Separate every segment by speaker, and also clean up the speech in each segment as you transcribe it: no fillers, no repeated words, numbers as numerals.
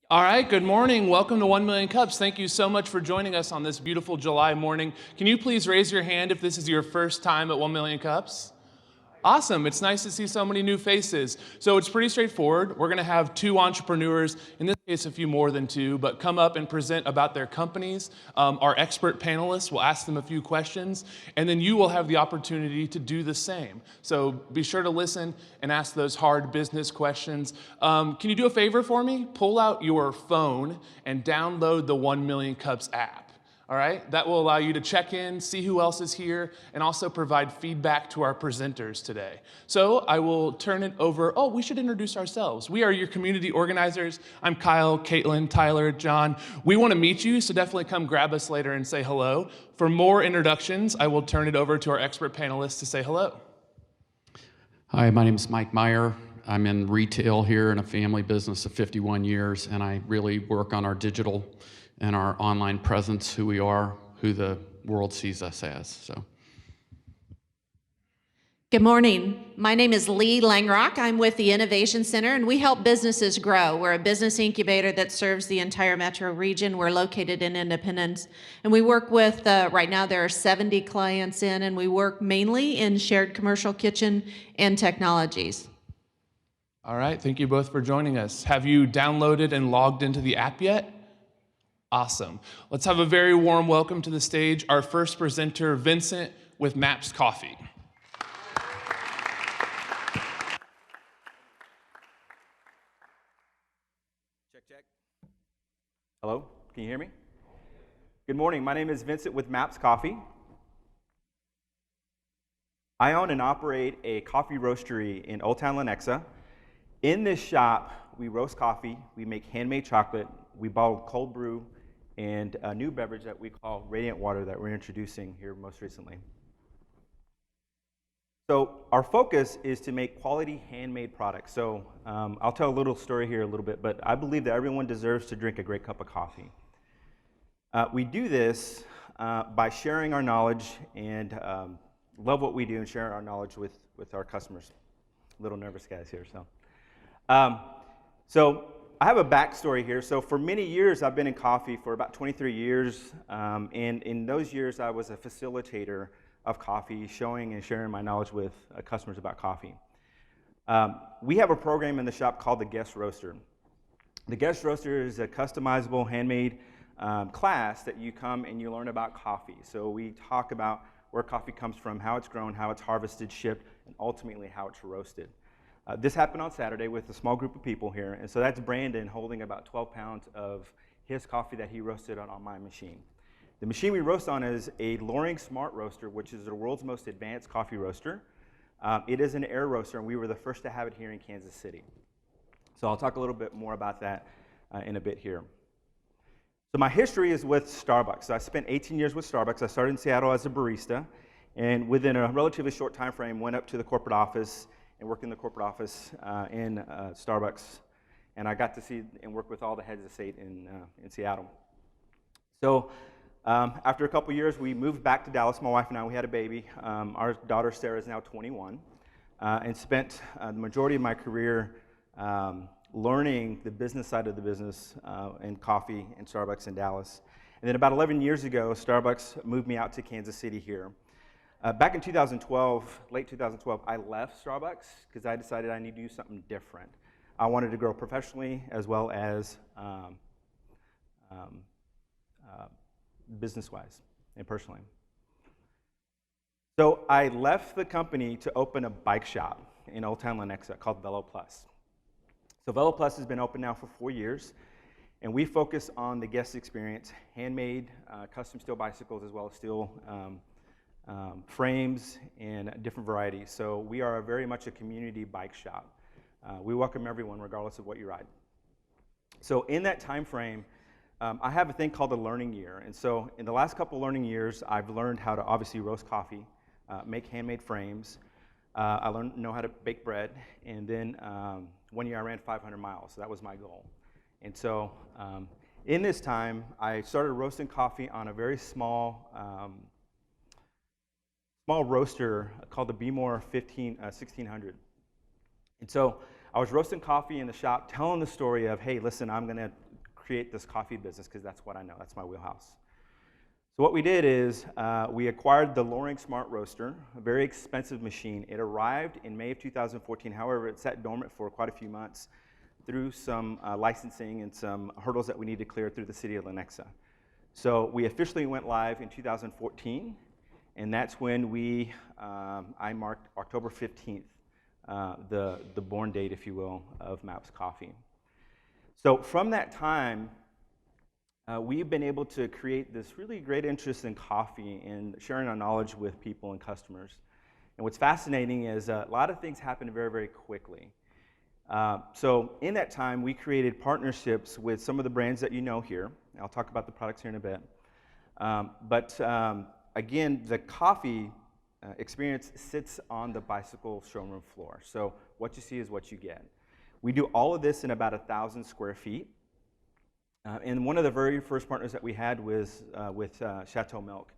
Speaker 1: All right, good morning. Welcome to 1 Million Cups. Thank you so much for joining us on this beautiful July morning. Can you please raise your hand if this is your first time at 1 Million Cups? Awesome. It's nice to see so many new faces. So it's pretty straightforward. We're going to have two entrepreneurs, in this case a few more than two, but come up and present about their companies. Our expert panelists will ask them a few questions, and then you will have the opportunity to do the same. So be sure to listen and ask those hard business questions. Can you do a favor for me? Pull out your phone and download the 1 Million Cups app. All right, that will allow you to check in, see who else is here, and also provide feedback to our presenters today. So I will turn it over. Oh, we should introduce ourselves. We are your community organizers. I'm Kyle, Caitlin, Tyler, John. We want to meet you, so definitely come grab us later and say hello. For more introductions, I will turn it over to our expert panelists to say hello.
Speaker 2: Hi, my name is Mike Meyer. I'm in retail here in a family business of 51 years, and I really work on our digital and our online presence, who we are, who the world sees us as. So,
Speaker 3: good morning. My name is Lee Langrock. I'm with the Innovation Center, and we help businesses grow. We're a business incubator that serves the entire metro region. We're located in Independence, and we work with, right now there are 70 clients in, and we work mainly in shared commercial kitchen and technologies.
Speaker 1: All right, thank you both for joining us. Have you downloaded and logged into the app yet? Awesome. Let's have a very warm welcome to the stage, our first presenter, Vincent with Maps Coffee.
Speaker 4: Check. Hello, can you hear me? Good morning, my name is Vincent with Maps Coffee. I own and operate a coffee roastery in Old Town Lenexa. In this shop, we roast coffee, we make handmade chocolate, we bottle cold brew, and a new beverage that we call Radiant Water that we're introducing here most recently. So our focus is to make quality handmade products. So I'll tell a little story here a little bit, but I believe that everyone deserves to drink a great cup of coffee. We do this by sharing our knowledge and love what we do and share our knowledge with our customers. A little nervous guys here, so. So I have a backstory here. So for many years, I've been in coffee for about 23 years, and in those years, I was a facilitator of coffee, showing and sharing my knowledge with customers about coffee. We have a program in the shop called the Guest Roaster. The Guest Roaster is a customizable, handmade class that you come and you learn about coffee. So we talk about where coffee comes from, how it's grown, how it's harvested, shipped, and ultimately how it's roasted. This happened on Saturday with a small group of people here, and so that's Brandon holding about 12 pounds of his coffee that he roasted on my machine. The machine we roast on is a Loring Smart Roaster, which is the world's most advanced coffee roaster. It is an air roaster, and we were the first to have it here in Kansas City. So I'll talk a little bit more about that in a bit here. So my history is with Starbucks. So I spent 18 years with Starbucks. I started in Seattle as a barista, and within a relatively short time frame, went up to the corporate office and worked in the corporate office in Starbucks. And I got to see and work with all the heads of state in Seattle. So after a couple years, we moved back to Dallas. My wife and I, we had a baby. Our daughter, Sarah, is now 21, and spent the majority of my career learning the business side of the business in coffee and Starbucks in Dallas. And then about 11 years ago, Starbucks moved me out to Kansas City here. Back in 2012, late 2012, I left Starbucks because I decided I need to do something different. I wanted to grow professionally as well as business-wise and personally. So I left the company to open a bike shop in Old Town Lenexa called Velo Plus. So Velo Plus has been open now for 4 years, and we focus on the guest experience, handmade, custom steel bicycles, as well as steel frames and different varieties. So we are very much a community bike shop. We welcome everyone regardless of what you ride. So in that time frame, I have a thing called a learning year. And so in the last couple learning years, I've learned how to obviously roast coffee, make handmade frames. I know how to bake bread. And then 1 year I ran 500 miles. So that was my goal. And so in this time, I started roasting coffee on a very small roaster called the Bmore 1600. And so I was roasting coffee in the shop, telling the story of, hey, listen, I'm going to create this coffee business because that's what I know. That's my wheelhouse. So what we did is we acquired the Loring Smart Roaster, a very expensive machine. It arrived in May of 2014. However, it sat dormant for quite a few months through some licensing and some hurdles that we need to clear through the city of Lenexa. So we officially went live in 2014, and that's when I marked October 15th, the born date, if you will, of MAPS Coffee. So from that time, we've been able to create this really great interest in coffee and sharing our knowledge with people and customers. And what's fascinating is a lot of things happen very, very quickly. So in that time, we created partnerships with some of the brands that you know here. I'll talk about the products here in a bit. Again, the coffee experience sits on the bicycle showroom floor. So what you see is what you get. We do all of this in about 1,000 square feet. And one of the very first partners that we had was with Chateau Milk.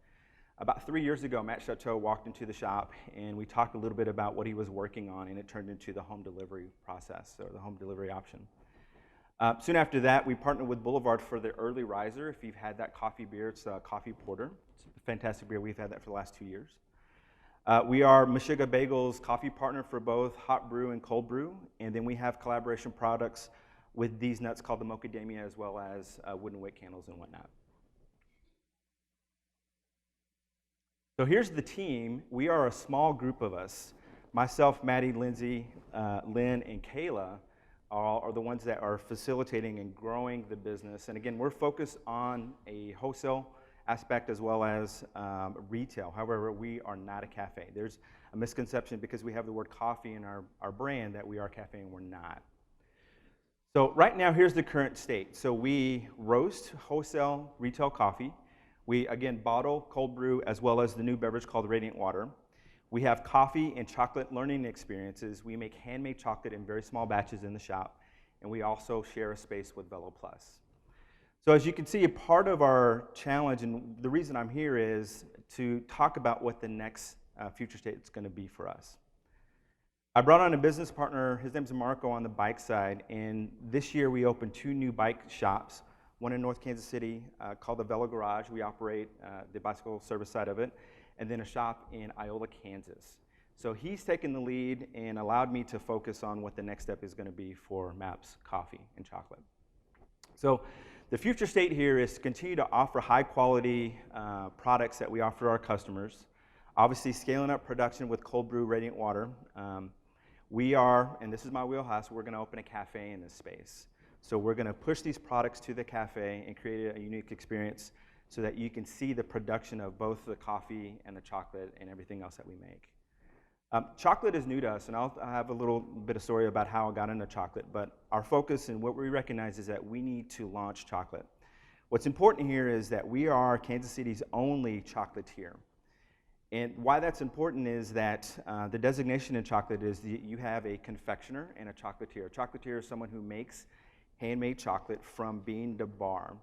Speaker 4: About 3 years ago, Matt Chateau walked into the shop, and we talked a little bit about what he was working on, and it turned into the home delivery process, or the home delivery option. Soon after that, we partnered with Boulevard for the Early Riser. If you've had that coffee beer, it's a coffee porter. It's a fantastic beer. We've had that for the last 2 years. We are Meshuggah Bagel's coffee partner for both hot brew and cold brew, and then we have collaboration products with these nuts called the Mochadamia, as well as wooden wick candles and whatnot. So here's the team. We are a small group of us. Myself, Maddie, Lindsay, Lynn, and Kayla are the ones that are facilitating and growing the business. And again, we're focused on a wholesale aspect as well as retail. However, we are not a cafe. There's a misconception because we have the word coffee in our brand that we are a cafe, and we're not. So right now, here's the current state. So we roast, wholesale, retail coffee. We, again, bottle, cold brew, as well as the new beverage called Radiant Water. We have coffee and chocolate learning experiences. We make handmade chocolate in very small batches in the shop, and we also share a space with Velo Plus. So as you can see, a part of our challenge, and the reason I'm here, is to talk about what the next future state is going to be for us. I brought on a business partner. His name's Marco on the bike side, and this year we opened 2 new bike shops. One in North Kansas City called the Velo Garage. We operate the bicycle service side of it. And then a shop in Iola, Kansas. So he's taken the lead and allowed me to focus on what the next step is going to be for MAPS Coffee and Chocolate. So the future state here is to continue to offer high quality products that we offer our customers. Obviously scaling up production with cold brew Radiant Water. We are, and this is my wheelhouse, we're going to open a cafe in this space. So we're going to push these products to the cafe and create a unique experience so that you can see the production of both the coffee and the chocolate and everything else that we make. Chocolate is new to us, and I'll have a little bit of story about how I got into chocolate, but our focus and what we recognize is that we need to launch chocolate. What's important here is that we are Kansas City's only chocolatier. And why that's important is that the designation in chocolate is you have a confectioner and a chocolatier. A chocolatier is someone who makes handmade chocolate from bean to bar.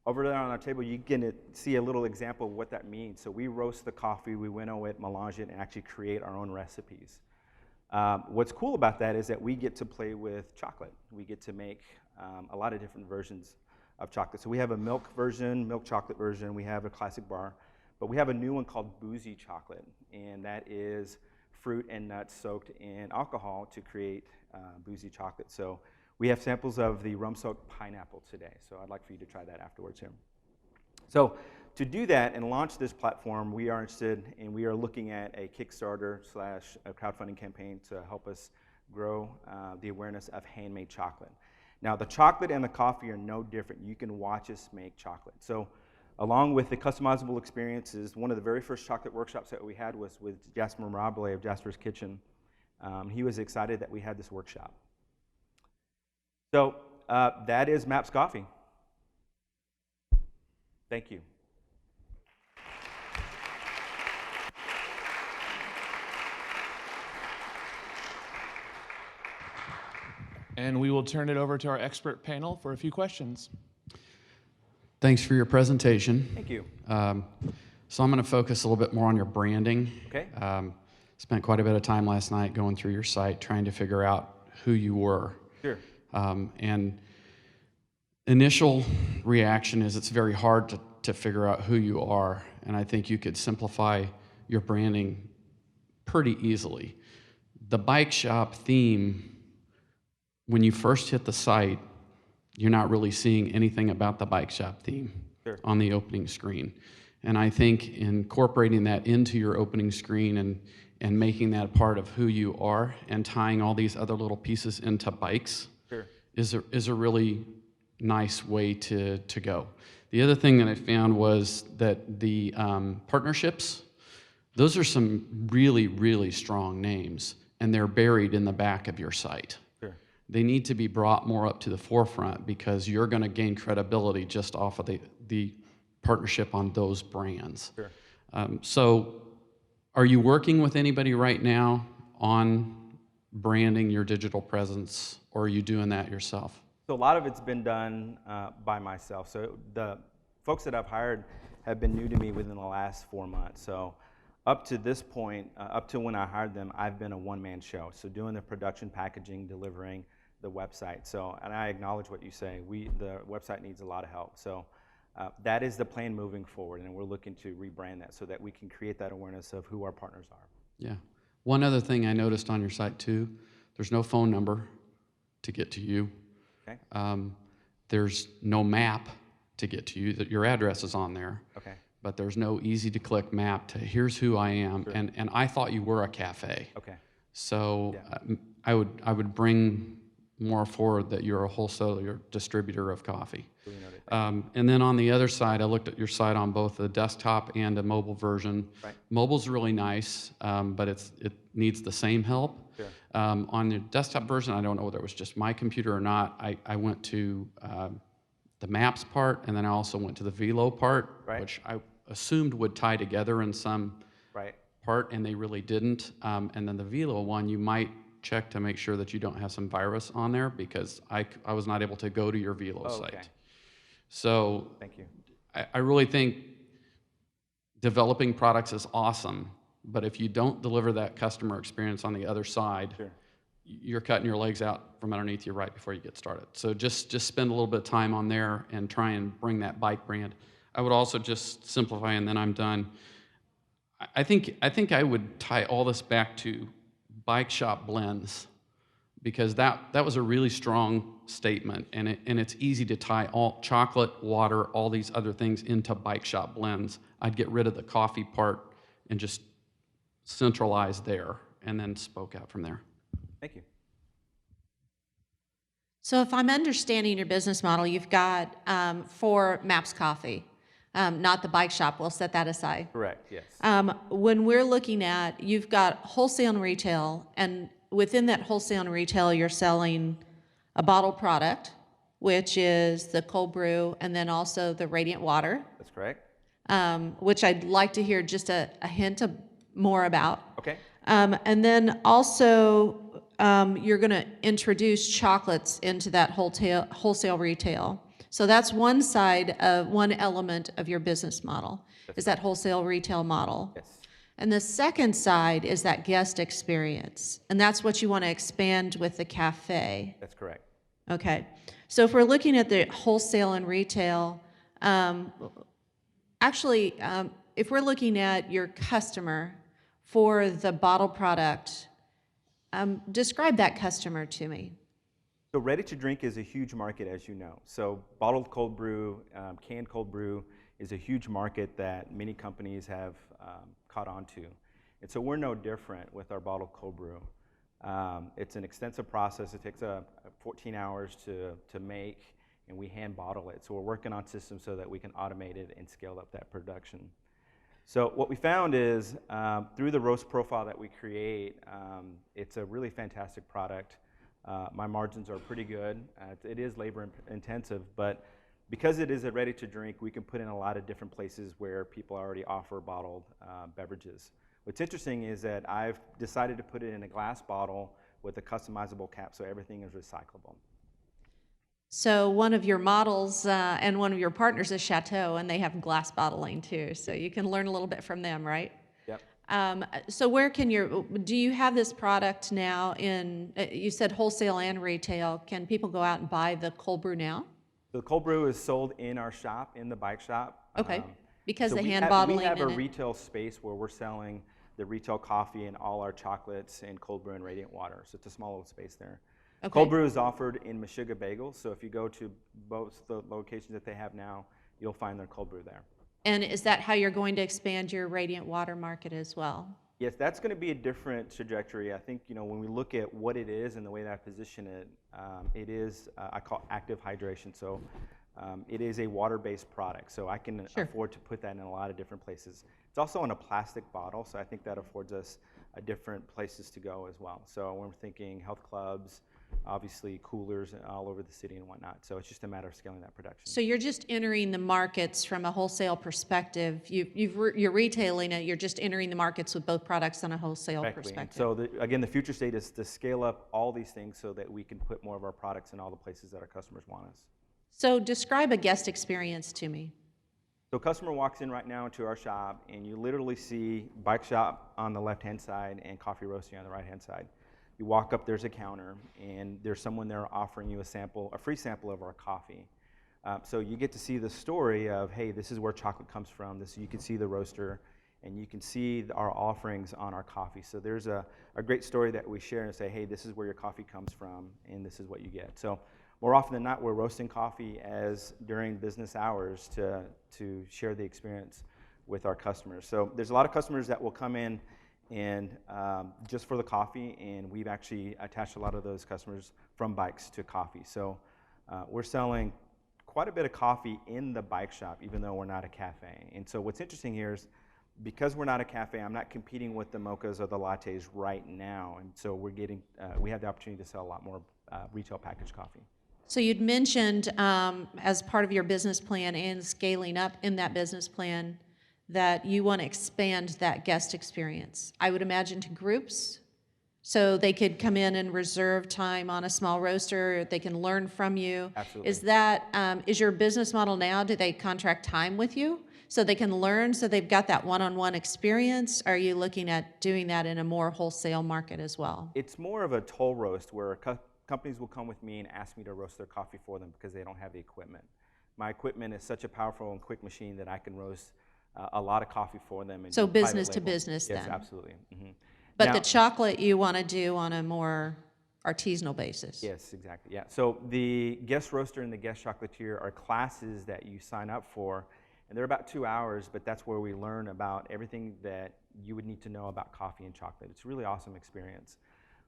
Speaker 4: Over there on our table, you can see a little example of what that means. So we roast the coffee, we winnow it, melange it, and actually create our own recipes. What's cool about that is that we get to play with chocolate. We get to make a lot of different versions of chocolate. So we have a milk version, milk chocolate version, we have a classic bar, but we have a new one called boozy chocolate, and that is fruit and nuts soaked in alcohol to create boozy chocolate. So we have samples of the rum-soaked pineapple today, so I'd like for you to try that afterwards here. So to do that and launch this platform, we are interested and we are looking at a Kickstarter / a crowdfunding campaign to help us grow the awareness of handmade chocolate. Now, the chocolate and the coffee are no different. You can watch us make chocolate. So along with the customizable experiences, one of the very first chocolate workshops that we had was with Jasper Mirabile of Jasper's Kitchen. He was excited that we had this workshop. So that is MAPS Coffee. Thank you.
Speaker 1: And we will turn it over to our expert panel for a few questions.
Speaker 2: Thanks for your presentation.
Speaker 4: Thank you.
Speaker 2: So I'm going to focus a little bit more on your branding.
Speaker 4: Okay.
Speaker 2: Spent quite a bit of time last night going through your site trying to figure out who you were.
Speaker 4: Sure.
Speaker 2: And initial reaction is it's very hard to figure out who you are, and I think you could simplify your branding pretty easily. The bike shop theme, when you first hit the site, you're not really seeing anything about the bike shop theme on the opening screen. And I think incorporating that into your opening screen and making that part of who you are and tying all these other little pieces into bikes is a really nice way to go. The other thing that I found was that the partnerships, those are some really, really strong names, and they're buried in the back of your site. They need to be brought more up to the forefront because you're going to gain credibility just off of the partnership on those brands. So are you working with anybody right now on branding your digital presence, or are you doing that yourself?
Speaker 4: So a lot of it's been done by myself. So the folks that I've hired have been new to me within the last 4 months. So up to this point, up to when I hired them, I've been a one-man show. So doing the production, packaging, delivering the website. So, and I acknowledge what you say. The website needs a lot of help. So that is the plan moving forward, and we're looking to rebrand that so that we can create that awareness of who our partners are.
Speaker 2: Yeah. One other thing I noticed on your site too, there's no phone number to get to you.
Speaker 4: Okay.
Speaker 2: There's no map to get to you. That your address is on there.
Speaker 4: Okay.
Speaker 2: But there's no easy-to-click map to here's who I am.
Speaker 4: Sure.
Speaker 2: And I thought you were a cafe.
Speaker 4: Okay.
Speaker 2: So
Speaker 4: Yeah.
Speaker 2: I would bring more forward that you're a wholesaler, you're a distributor of coffee.
Speaker 4: Duly noted.
Speaker 2: And then on the other side, I looked at your site on both the desktop and a mobile version.
Speaker 4: Right.
Speaker 2: Mobile's really nice, but it needs the same help.
Speaker 4: Sure.
Speaker 2: On the desktop version, I don't know whether it was just my computer or not. I went to the maps part, and then I also went to the Velo part,
Speaker 4: Right.
Speaker 2: which I assumed would tie together in some
Speaker 4: Right.
Speaker 2: part, and they really didn't. And then the Velo one, you might check to make sure that you don't have some virus on there, because I was not able to go to your Velo site.
Speaker 4: Okay.
Speaker 2: So
Speaker 4: Thank you.
Speaker 2: I really think developing products is awesome, but if you don't deliver that customer experience on the other side,
Speaker 4: Sure.
Speaker 2: you're cutting your legs out from underneath you right before you get started. So just spend a little bit of time on there and try and bring that bike brand. I would also just simplify, and then I'm done. I think I would tie all this back to bike shop blends, because that was a really strong statement, and it's easy to tie all chocolate, water, all these other things into bike shop blends. I'd get rid of the coffee part and just centralize there, and then spoke out from there.
Speaker 4: Thank you.
Speaker 3: So if I'm understanding your business model, you've got for Maps Coffee, not the bike shop. We'll set that aside.
Speaker 4: Correct. Yes.
Speaker 3: When we're looking at, you've got wholesale and retail, and within that wholesale and retail, you're selling a bottled product, which is the cold brew, and then also the radiant water,
Speaker 4: That's correct.
Speaker 3: which I'd like to hear just a hint more about.
Speaker 4: Okay.
Speaker 3: And then also, you're going to introduce chocolates into that wholesale retail. So that's one side of one element of your business model, is that wholesale retail model.
Speaker 4: Yes.
Speaker 3: And the second side is that guest experience. And that's what you want to expand with the cafe.
Speaker 4: That's correct.
Speaker 3: Okay. So if we're looking at the wholesale and retail, if we're looking at your customer for the bottled product, describe that customer to me.
Speaker 4: So ready to drink is a huge market, as you know. So bottled cold brew, canned cold brew is a huge market that many companies have caught on to. And so we're no different with our bottled cold brew. It's an extensive process. It takes 14 hours to make, and we hand bottle it. So we're working on systems so that we can automate it and scale up that production. So what we found is through the roast profile that we create, it's a really fantastic product. My margins are pretty good. It is labor intensive, but because it is a ready to drink, we can put in a lot of different places where people already offer bottled beverages. What's interesting is that I've decided to put it in a glass bottle with a customizable cap, so everything is recyclable.
Speaker 3: So one of your models and one of your partners is Chateau, and they have glass bottling too. So you can learn a little bit from them, right?
Speaker 4: Yep.
Speaker 3: So where can do you have this product now in, you said wholesale and retail. Can people go out and buy the cold brew now?
Speaker 4: The cold brew is sold in our shop, in the bike shop.
Speaker 3: Okay, because
Speaker 4: So
Speaker 3: the
Speaker 4: we
Speaker 3: hand
Speaker 4: have,
Speaker 3: bottling
Speaker 4: we have a
Speaker 3: in it.
Speaker 4: retail space where we're selling the retail coffee and all our chocolates and cold brew and radiant water. So it's a small little space there.
Speaker 3: Okay.
Speaker 4: Cold brew is offered in Meshuggah Bagels. So if you go to both the locations that they have now, you'll find their cold brew there.
Speaker 3: And is that how you're going to expand your radiant water market as well?
Speaker 4: Yes, that's going to be a different trajectory. I think, when we look at what it is and the way that I position it, it is, I call active hydration. So it is a water-based product. So I can
Speaker 3: Sure.
Speaker 4: afford to put that in a lot of different places. It's also in a plastic bottle, so I think that affords us different places to go as well. So when we're thinking health clubs, obviously coolers all over the city and whatnot. So it's just a matter of scaling that production.
Speaker 3: So you're just entering the markets from a wholesale perspective. You're retailing it, you're just entering the markets with both products on a wholesale
Speaker 4: Correctly. And
Speaker 3: perspective.
Speaker 4: so again, the future state is to scale up all these things so that we can put more of our products in all the places that our customers want us.
Speaker 3: So describe a guest experience to me.
Speaker 4: So a customer walks in right now into our shop, and you literally see bike shop on the left-hand side and coffee roasting on the right-hand side. You walk up, there's a counter, and there's someone there offering you a free sample of our coffee. So you get to see the story of, hey, this is where chocolate comes from. You can see the roaster, and you can see our offerings on our coffee. So there's a great story that we share and say, hey, this is where your coffee comes from, and this is what you get. So more often than not, we're roasting coffee as during business hours to share the experience with our customers. So there's a lot of customers that will come in and just for the coffee, and we've actually attached a lot of those customers from bikes to coffee. So we're selling quite a bit of coffee in the bike shop, even though we're not a cafe. And so what's interesting here is because we're not a cafe, I'm not competing with the mochas or the lattes right now. And so we have the opportunity to sell a lot more retail packaged coffee.
Speaker 3: So you'd mentioned as part of your business plan and scaling up in that business plan that you want to expand that guest experience. I would imagine to groups, so they could come in and reserve time on a small roaster, they can learn from you.
Speaker 4: Absolutely.
Speaker 3: Is that, is your business model now, do they contract time with you so they can learn, so they've got that one-on-one experience? Are you looking at doing that in a more wholesale market as well?
Speaker 4: It's more of a toll roast where companies will come with me and ask me to roast their coffee for them because they don't have the equipment. My equipment is such a powerful and quick machine that I can roast a lot of coffee for them. And
Speaker 3: So
Speaker 4: do private
Speaker 3: business to
Speaker 4: label.
Speaker 3: business
Speaker 4: Yes,
Speaker 3: then?
Speaker 4: absolutely. Mm-hmm.
Speaker 3: But
Speaker 4: Now-
Speaker 3: the chocolate you want to do on a more artisanal basis?
Speaker 4: Yes, exactly. Yeah. So the guest roaster and the guest chocolatier are classes that you sign up for, and they're about 2 hours, but that's where we learn about everything that you would need to know about coffee and chocolate. It's a really awesome experience.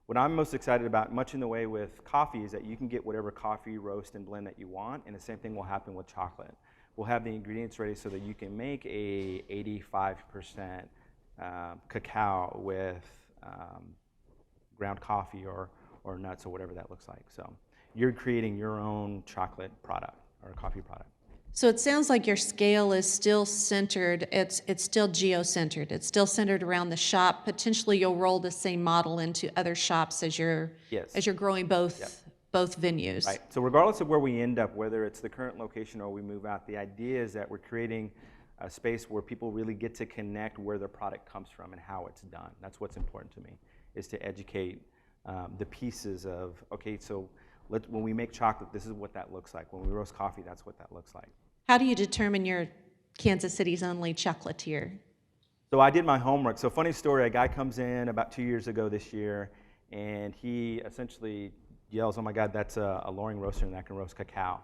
Speaker 4: What I'm most excited about, much in the way with coffee, is that you can get whatever coffee, roast, and blend that you want, and the same thing will happen with chocolate. We'll have the ingredients ready so that you can make a 85% cacao with ground coffee or nuts or whatever that looks like. So you're creating your own chocolate product or coffee product.
Speaker 3: So it sounds like your scale is still centered, it's still geo-centered, it's still centered around the shop. Potentially you'll roll the same model into other shops as you're growing both venues.
Speaker 4: Right. So regardless of where we end up, whether it's the current location or we move out, the idea is that we're creating a space where people really get to connect where their product comes from and how it's done. That's what's important to me, is to educate the pieces of, okay, so when we make chocolate, this is what that looks like. When we roast coffee, that's what that looks like.
Speaker 3: How do you determine your Kansas City's only chocolatier?
Speaker 4: So I did my homework. So funny story, a guy comes in about 2 years ago this year, and he essentially yells, oh my God, that's a Loring roaster and that can roast cacao.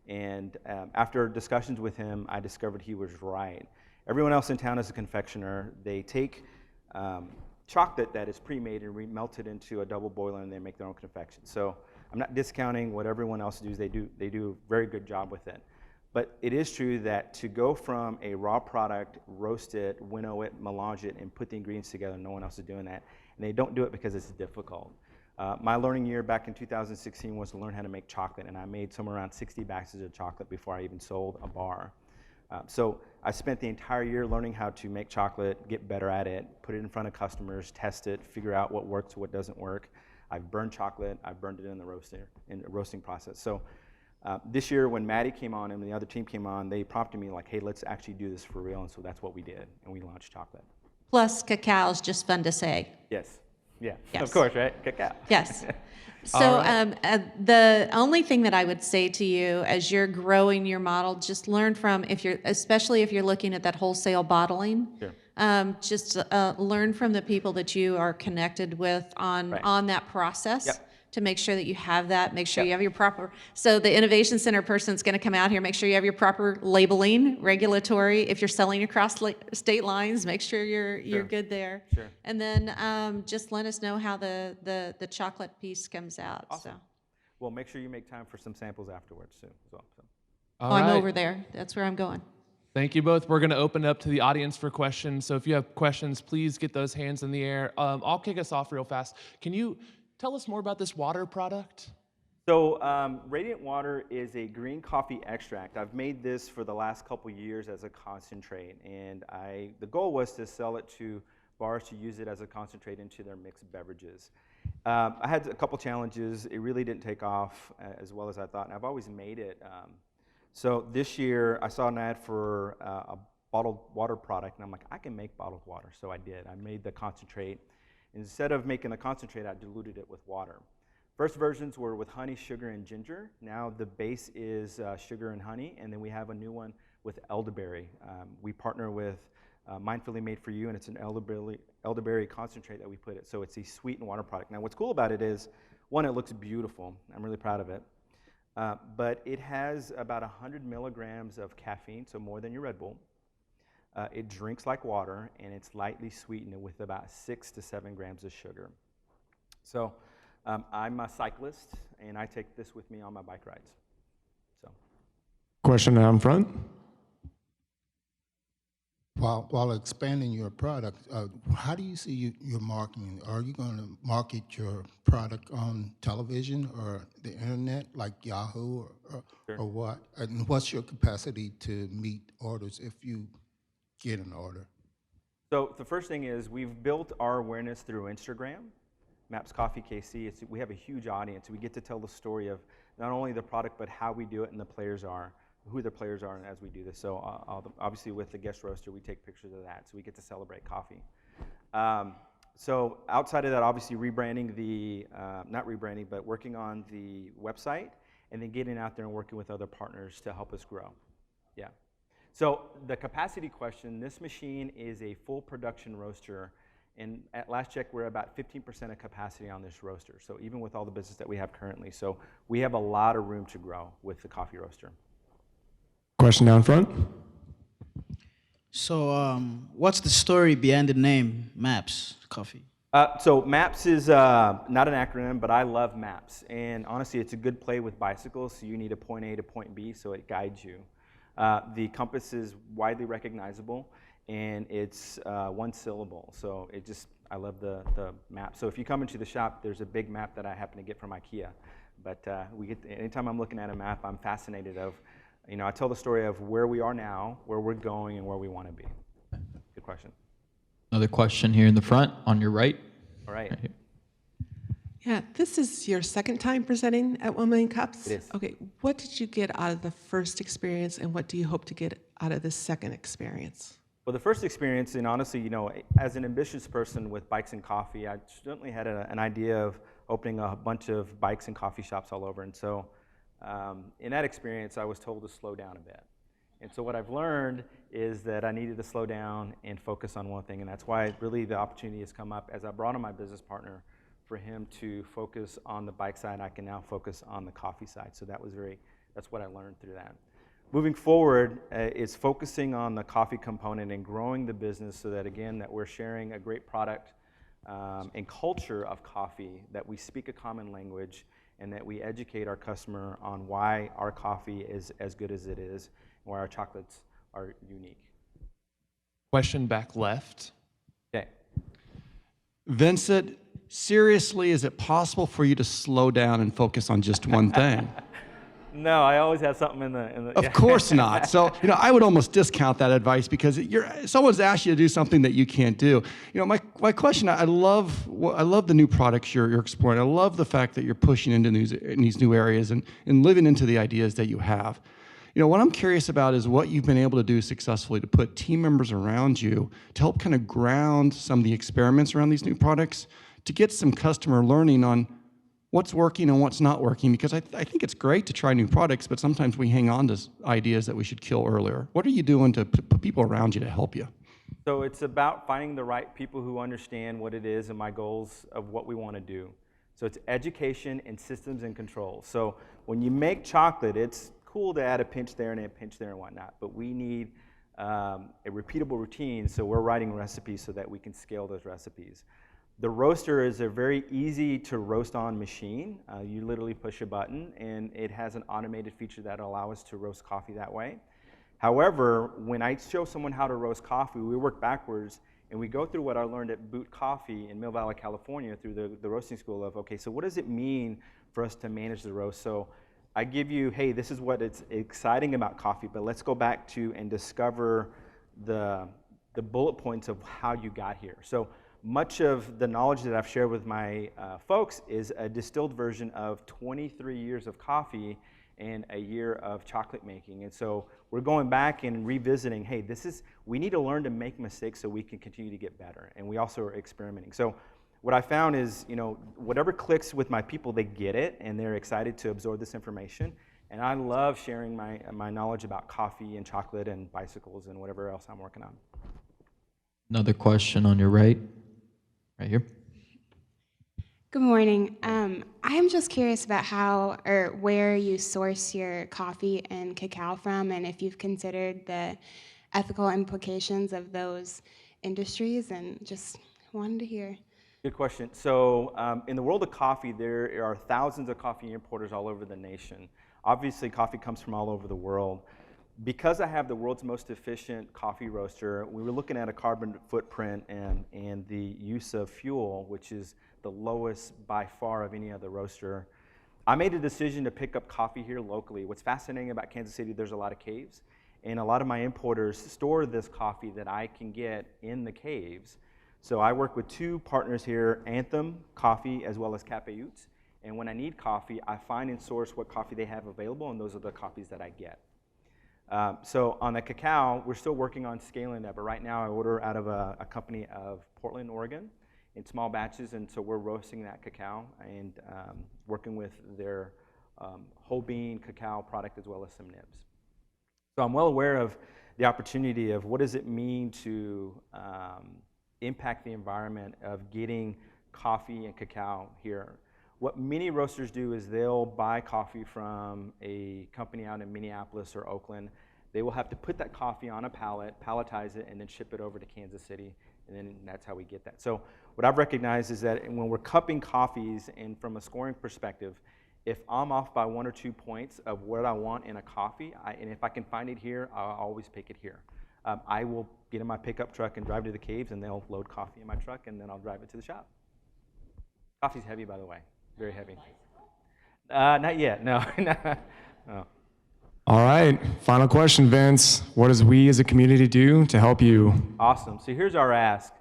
Speaker 4: And after discussions with him, I discovered he was right. Everyone else in town is a confectioner. They take chocolate that is pre-made and melt it into a double boiler and they make their own confection. So I'm not discounting what everyone else does. They do a very good job with it. But it is true that to go from a raw product, roast it, winnow it, melange it, and put the ingredients together, no one else is doing that. And they don't do it because it's difficult. My learning year back in 2016 was to learn how to make chocolate, and I made somewhere around 60 batches of chocolate before I even sold a bar. So I spent the entire year learning how to make chocolate, get better at it, put it in front of customers, test it, figure out what works, what doesn't work. I've burned chocolate, I've burned it in the roasting process. So this year when Maddie came on and the other team came on, they prompted me like, hey, let's actually do this for real, and so that's what we did, and we launched chocolate.
Speaker 3: Plus, cacao is just fun to say.
Speaker 4: Yes. Yeah,
Speaker 3: Yes.
Speaker 4: of course, right? Cacao.
Speaker 3: Yes. So the only thing that I would say to you as you're growing your model, just learn from, especially if you're looking at that wholesale bottling,
Speaker 4: Sure.
Speaker 3: just learn from the people that you are connected with
Speaker 4: Right.
Speaker 3: on that process.
Speaker 4: Yep.
Speaker 3: To make sure that you have that, make sure
Speaker 4: Yep.
Speaker 3: you have your proper, so the Innovation Center person's gonna come out here, make sure you have your proper labeling, regulatory, if you're selling across state lines, make sure you're
Speaker 4: Sure.
Speaker 3: good there.
Speaker 4: Sure.
Speaker 3: And then just let us know how the chocolate piece comes out, so.
Speaker 4: Awesome. Well, make sure you make time for some samples afterwards too, as well. So.
Speaker 1: All
Speaker 3: Oh, I'm
Speaker 1: right.
Speaker 3: over there, that's where I'm going.
Speaker 1: Thank you both. We're going to open it up to the audience for questions. So if you have questions, please get those hands in the air. I'll kick us off real fast. Can you tell us more about this water product?
Speaker 4: So Radiant Water is a green coffee extract. I've made this for the last couple years as a concentrate, and the goal was to sell it to bars to use it as a concentrate into their mixed beverages. I had a couple challenges. It really didn't take off as well as I thought, and I've always made it. So this year, I saw an ad for a bottled water product, and I'm like, I can make bottled water. So I did. I made the concentrate. Instead of making the concentrate, I diluted it with water. First versions were with honey, sugar, and ginger. Now the base is sugar and honey, and then we have a new one with elderberry. We partner with Mindfully Made for You, and it's an elderberry concentrate that we put it. So it's a sweetened water product. Now what's cool about it is, one, it looks beautiful. I'm really proud of it. But it has about 100 milligrams of caffeine, so more than your Red Bull. It drinks like water, and it's lightly sweetened with about 6 to 7 grams of sugar. So I'm a cyclist, and I take this with me on my bike rides. So.
Speaker 5: Question down front.
Speaker 6: While expanding your product, how do you see your marketing? Are you going to market your product on television or the internet, like Yahoo, or what? And what's your capacity to meet orders if you get an order?
Speaker 4: So the first thing is we've built our awareness through Instagram, Maps Coffee KC. We have a huge audience. We get to tell the story of not only the product, but how we do it and the players are. Who the players are as we do this. So obviously with the guest roaster, we take pictures of that, so we get to celebrate coffee. So outside of that, obviously rebranding not rebranding, but working on the website, and then getting out there and working with other partners to help us grow. Yeah. So the capacity question, this machine is a full production roaster, and at last check, we're about 15% of capacity on this roaster. So even with all the business that we have currently, so we have a lot of room to grow with the coffee roaster.
Speaker 5: Question down front.
Speaker 7: So, what's the story behind the name Maps Coffee?
Speaker 4: So MAPS is not an acronym, but I love MAPS. And honestly, it's a good play with bicycles, so you need a point A to point B, so it guides you. The compass is widely recognizable, and it's one syllable. So I love the map. So if you come into the shop, there's a big map that I happen to get from IKEA. But anytime I'm looking at a map, I'm fascinated of, I tell the story of where we are now, where we're going, and where we want to be. Good question.
Speaker 8: Another question here in the front, on your right.
Speaker 4: All right.
Speaker 8: Right here.
Speaker 9: Yeah, this is your second time presenting at 1 Million Cups?
Speaker 4: It is.
Speaker 9: Okay, what did you get out of the first experience, and what do you hope to get out of the second experience?
Speaker 4: Well, the first experience, and honestly, as an ambitious person with bikes and coffee, I certainly had an idea of opening a bunch of bikes and coffee shops all over. And so in that experience, I was told to slow down a bit. And so what I've learned is that I needed to slow down and focus on one thing. And that's why really the opportunity has come up as I brought on my business partner for him to focus on the bike side. I can now focus on the coffee side. So that's what I learned through that. Moving forward is focusing on the coffee component and growing the business so that, again, that we're sharing a great product and culture of coffee, that we speak a common language, and that we educate our customer on why our coffee is as good as it is, and why our chocolates are unique.
Speaker 1: Question back left.
Speaker 4: Okay.
Speaker 5: Vincent, seriously, is it possible for you to slow down and focus on just one thing?
Speaker 4: No, I always have something in the
Speaker 5: Of course not. So, I would almost discount that advice because someone's asked you to do something that you can't do. My question, I love the new products you're exploring. I love the fact that you're pushing into these new areas and living into the ideas that you have. What I'm curious about is what you've been able to do successfully to put team members around you to help kind of ground some of the experiments around these new products to get some customer learning on what's working and what's not working, because I think it's great to try new products, but sometimes we hang on to ideas that we should kill earlier. What are you doing to put people around you to help you?
Speaker 4: So it's about finding the right people who understand what it is and my goals of what we want to do. So it's education and systems and controls. So when you make chocolate, it's cool to add a pinch there and a pinch there and whatnot, but we need a repeatable routine, so we're writing recipes so that we can scale those recipes. The roaster is a very easy to roast on machine. You literally push a button and it has an automated feature that allows us to roast coffee that way. However, when I show someone how to roast coffee, we work backwards and we go through what I learned at Boot Coffee in Mill Valley, California through the roasting school of, okay, so what does it mean for us to manage the roast? So I give you, hey, this is what it's exciting about coffee, but let's go back to and discover the bullet points of how you got here. So much of the knowledge that I've shared with my folks is a distilled version of 23 years of coffee and a year of chocolate making. And so we're going back and revisiting, hey, we need to learn to make mistakes so we can continue to get better. And we also are experimenting. So what I found is, whatever clicks with my people, they get it and they're excited to absorb this information. And I love sharing my knowledge about coffee and chocolate and bicycles and whatever else I'm working on.
Speaker 8: Another question on your right here.
Speaker 10: Good morning. I am just curious about how or where you source your coffee and cacao from, and if you've considered the ethical implications of those industries, and just wanted to hear.
Speaker 4: Good question. So in the world of coffee, there are thousands of coffee importers all over the nation. Obviously, coffee comes from all over the world. Because I have the world's most efficient coffee roaster, we were looking at a carbon footprint and the use of fuel, which is the lowest by far of any other roaster. I made a decision to pick up coffee here locally. What's fascinating about Kansas City, there's a lot of caves, and a lot of my importers store this coffee that I can get in the caves. So I work with two partners here, Anthem Coffee as well as Cafe Utes, and when I need coffee, I find and source what coffee they have available, and those are the coffees that I get. So on the cacao, we're still working on scaling that, but right now I order out of a company of Portland, Oregon in small batches, and so we're roasting that cacao and working with their whole bean cacao product as well as some nibs. So I'm well aware of the opportunity of what does it mean to impact the environment of getting coffee and cacao here. What many roasters do is they'll buy coffee from a company out in Minneapolis or Oakland. They will have to put that coffee on a pallet, palletize it, and then ship it over to Kansas City, and then that's how we get that. So what I've recognized is that when we're cupping coffees, and from a scoring perspective, if I'm off by 1 or 2 points of what I want in a coffee, and if I can find it here, I'll always pick it here. I will get in my pickup truck and drive to the caves, and they'll load coffee in my truck, and then I'll drive it to the shop. Coffee's heavy, by the way. Very heavy. Not yet, no. No.
Speaker 11: All right, final question, Vince. What does we as a community do to help you?
Speaker 4: Awesome, so here's our ask.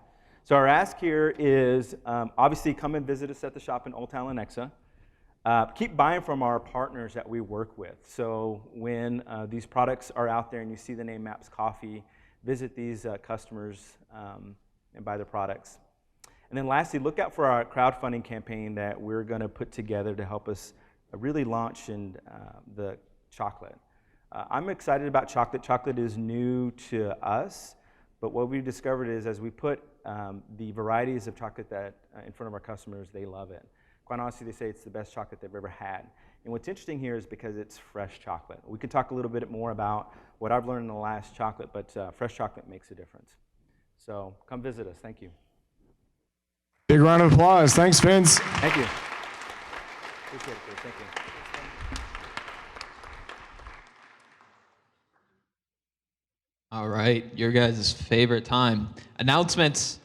Speaker 4: So our ask here is, obviously come and visit us at the shop in Old Town Lenexa. Keep buying from our partners that we work with. So when these products are out there and you see the name Maps Coffee, visit these customers and buy their products. And then lastly, look out for our crowdfunding campaign that we're going to put together to help us really launch in the chocolate. I'm excited about chocolate. Chocolate is new to us, but what we've discovered is as we put the varieties of chocolate that in front of our customers, they love it. Quite honestly, they say it's the best chocolate they've ever had. And what's interesting here is because it's fresh chocolate. We could talk a little bit more about what I've learned in the last chocolate, but fresh chocolate makes a difference. So come visit us. Thank you.
Speaker 11: Big round of applause. Thanks, Vince.
Speaker 4: Thank you. Appreciate it, Thank you.
Speaker 8: All right, your guys' favorite time. Announcements.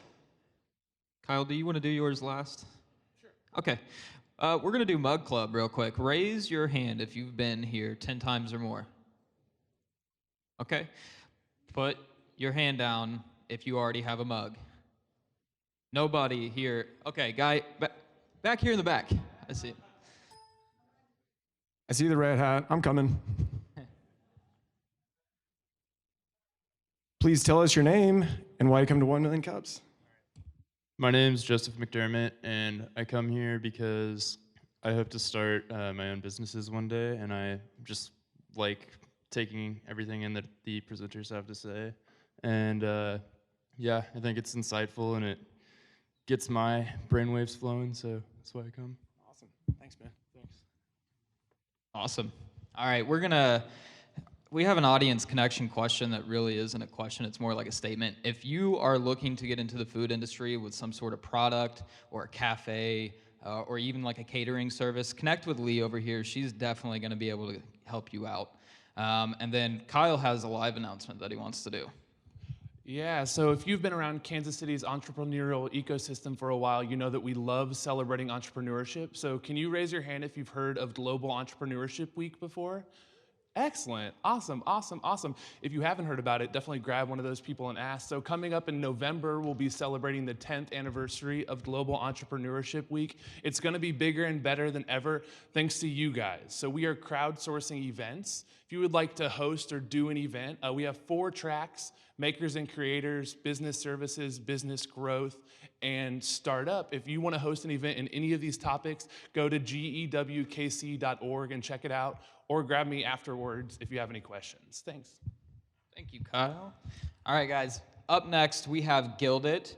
Speaker 8: Kyle, do you want to do yours last? Sure. Okay. We're going to do Mug Club real quick. Raise your hand if you've been here 10 times or more. Okay. Put your hand down if you already have a mug. Nobody here. Okay, guy back here in the back. I see.
Speaker 11: I see the red hat. I'm coming. Please tell us your name and why you come to 1 Million Cups.
Speaker 12: My name's Joseph McDermott, and I come here because I hope to start my own businesses one day, and I just like taking everything in that the presenters have to say. And yeah, I think it's insightful, and it gets my brainwaves flowing, so that's why I come.
Speaker 1: Awesome. Thanks, man. Thanks.
Speaker 8: Awesome. All right, we have an audience connection question that really isn't a question, it's more like a statement. If you are looking to get into the food industry with some sort of product or a cafe or even like a catering service, connect with Lee over here. She's definitely going to be able to help you out. And then Kyle has a live announcement that he wants to do.
Speaker 1: Yeah, so if you've been around Kansas City's entrepreneurial ecosystem for a while, you know that we love celebrating entrepreneurship. So can you raise your hand if you've heard of Global Entrepreneurship Week before? Excellent. Awesome, awesome, awesome. If you haven't heard about it, definitely grab one of those people and ask. So coming up in November, we'll be celebrating the 10th anniversary of Global Entrepreneurship Week. It's going to be bigger and better than ever thanks to you guys. So we are crowdsourcing events. If you would like to host or do an event, we have 4 tracks: makers and creators, business services, business growth, and startup. If you want to host an event in any of these topics, go to gewkc.org and check it out, or grab me afterwards if you have any questions. Thanks.
Speaker 8: Thank you, Kyle. All right, guys. Up next, we have Gilded.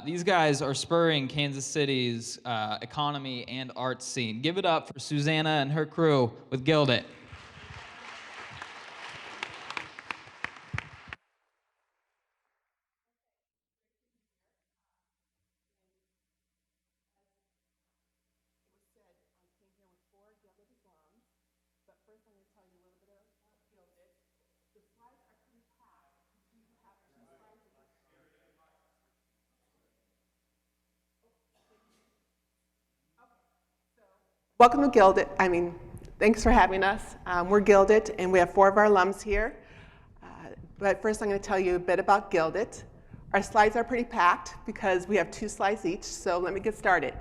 Speaker 8: These guys are spurring Kansas City's economy and arts scene. Give it up for Susanna and her crew with Gilded.
Speaker 9: Welcome to Gilded. Thanks for having us. We're Gilded, and we have 4 of our alums here. But first, I'm going to tell you a bit about Gilded. Our slides are pretty packed because we have 2 slides each, so let me get started.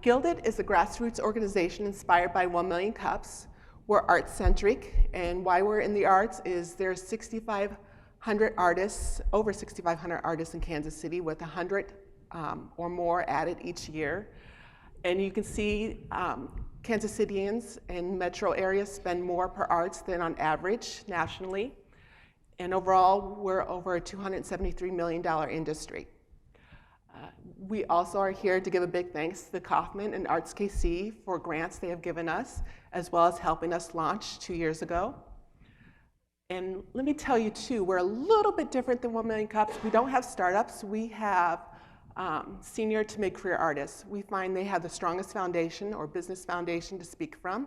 Speaker 9: Gilded is a grassroots organization inspired by 1 Million Cups. We're art-centric, and why we're in the arts is there's 6,500 artists, over 6,500 artists in Kansas City, with 100 or more added each year. And you can see Kansas Cityans in metro areas spend more per arts than on average nationally. And overall, we're over a $273 million industry. We also are here to give a big thanks to the Kauffman and Arts KC for grants they have given us, as well as helping us launch 2 years ago. And let me tell you too, we're a little bit different than 1 Million Cups. We don't have startups. We have senior to mid-career artists. We find they have the strongest foundation or business foundation to speak from.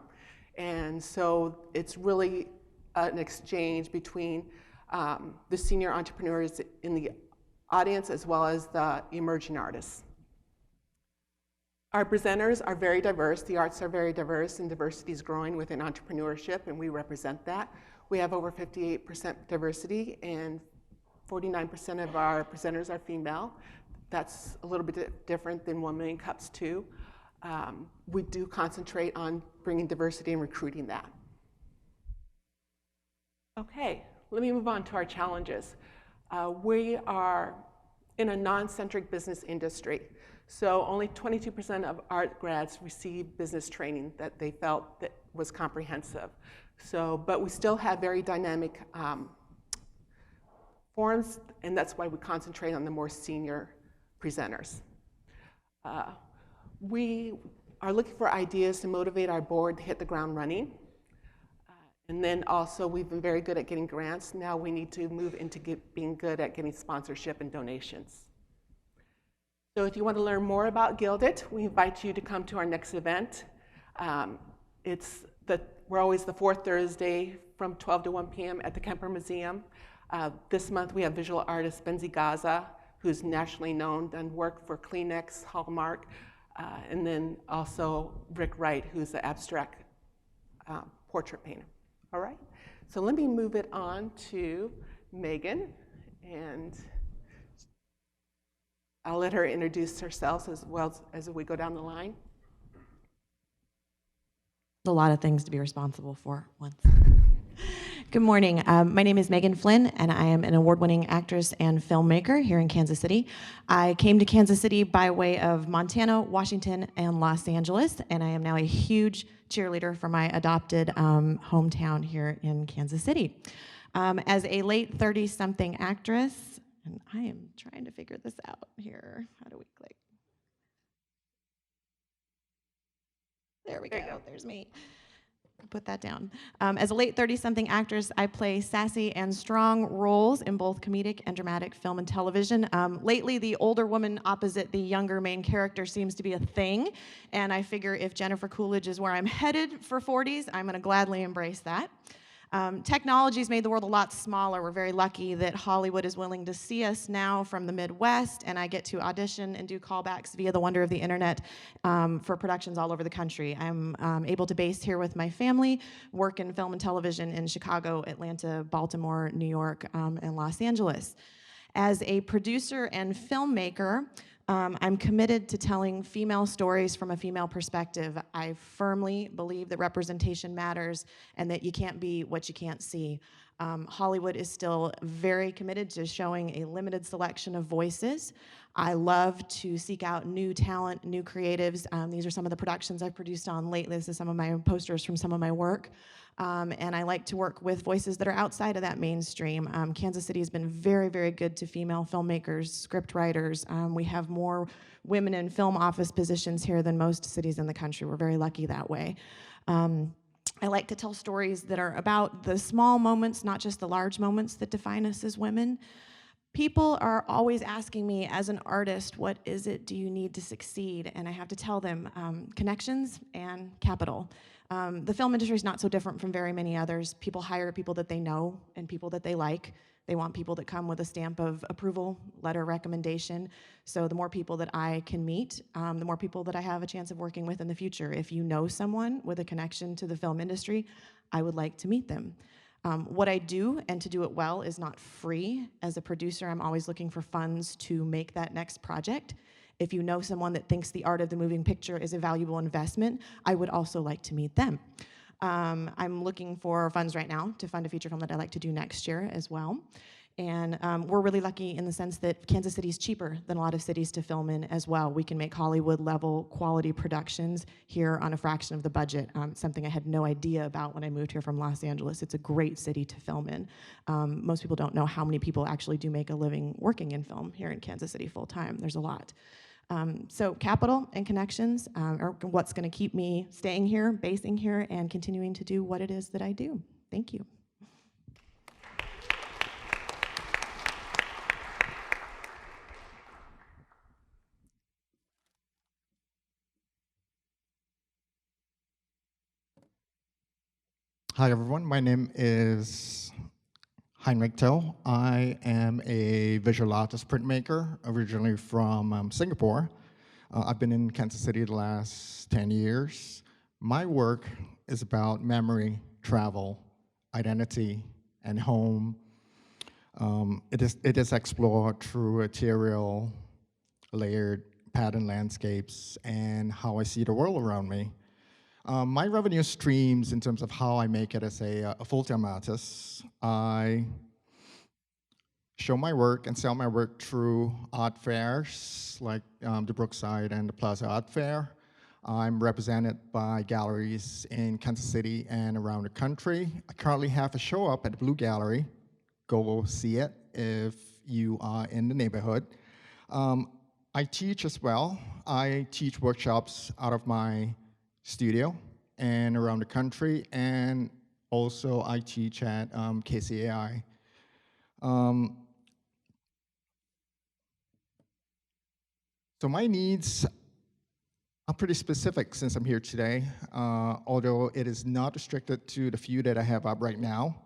Speaker 9: And so it's really an exchange between the senior entrepreneurs in the audience as well as the emerging artists. Our presenters are very diverse. The arts are very diverse, and diversity is growing within entrepreneurship, and we represent that. We have over 58% diversity, and 49% of our presenters are female. That's a little bit different than 1 Million Cups too. We do concentrate on bringing diversity and recruiting that. Okay, let me move on to our challenges. We are in a non-centric business industry. So only 22% of art grads receive business training that they felt that was comprehensive. But we still have very dynamic forums, and that's why we concentrate on the more senior presenters. We are looking for ideas to motivate our board to hit the ground running. And then also, we've been very good at getting grants. Now we need to move into being good at getting sponsorship and donations. So if you want to learn more about Gilded, we invite you to come to our next event. We're always the 4th Thursday from 12 to 1 p.m. at the Kemper Museum. This month we have visual artist Benzi Gaza, who's nationally known, done work for Kleenex, Hallmark, and then also Rick Wright, who's the abstract portrait painter. All right, so let me move it on to Megan, and I'll let her introduce herself as well as we go down the line.
Speaker 13: A lot of things to be responsible for once. Good morning. My name is Megan Flynn, and I am an award-winning actress and filmmaker here in Kansas City. I came to Kansas City by way of Montana, Washington, and Los Angeles, and I am now a huge cheerleader for my adopted hometown here in Kansas City. As a late 30-something actress, and I am trying to figure this out here. How do we click? There we go. There's me. Put that down. As a late 30-something actress, I play sassy and strong roles in both comedic and dramatic film and television. Lately, the older woman opposite the younger main character seems to be a thing, and I figure if Jennifer Coolidge is where I'm headed for 40s, I'm going to gladly embrace that. Technology's made the world a lot smaller. We're very lucky that Hollywood is willing to see us now from the Midwest, and I get to audition and do callbacks via the wonder of the internet for productions all over the country. I'm able to base here with my family, work in film and television in Chicago, Atlanta, Baltimore, New York, and Los Angeles. As a producer and filmmaker, I'm committed to telling female stories from a female perspective. I firmly believe that representation matters and that you can't be what you can't see. Hollywood is still very committed to showing a limited selection of voices. I love to seek out new talent, new creatives. These are some of the productions I've produced on lately. This is some of my posters from some of my work. And I like to work with voices that are outside of that mainstream. Kansas City has been very, very good to female filmmakers, script writers. We have more women in film office positions here than most cities in the country. We're very lucky that way. I like to tell stories that are about the small moments, not just the large moments that define us as women. People are always asking me, as an artist, what is it do you need to succeed? And I have to tell them, connections and capital. The film industry is not so different from very many others. People hire people that they know and people that they like. They want people that come with a stamp of approval, letter recommendation. So the more people that I can meet, the more people that I have a chance of working with in the future. If you know someone with a connection to the film industry, I would like to meet them. What I do, and to do it well, is not free. As a producer, I'm always looking for funds to make that next project. If you know someone that thinks the art of the moving picture is a valuable investment, I would also like to meet them. I'm looking for funds right now to fund a feature film that I'd like to do next year as well. And we're really lucky in the sense that Kansas City is cheaper than a lot of cities to film in as well. We can make Hollywood-level quality productions here on a fraction of the budget, something I had no idea about when I moved here from Los Angeles. It's a great city to film in. Most people don't know how many people actually do make a living working in film here in Kansas City full-time. There's a lot. So capital and connections are what's going to keep me staying here, basing here, and continuing to do what it is that I do. Thank you.
Speaker 14: Hi, everyone. My name is Heinrich Tell. I am a visual artist printmaker, originally from Singapore. I've been in Kansas City the last 10 years. My work is about memory, travel, identity, and home. It is explored through ethereal, layered pattern landscapes and how I see the world around me. My revenue streams in terms of how I make it as a full-time artist. I show my work and sell my work through art fairs like the Brookside and the Plaza Art Fair. I'm represented by galleries in Kansas City and around the country. I currently have a show up at the Blue Gallery. Go see it if you are in the neighborhood. I teach as well. I teach workshops out of my studio and around the country, and also I teach at KCAI. So my needs are pretty specific since I'm here today, although it is not restricted to the few that I have up right now.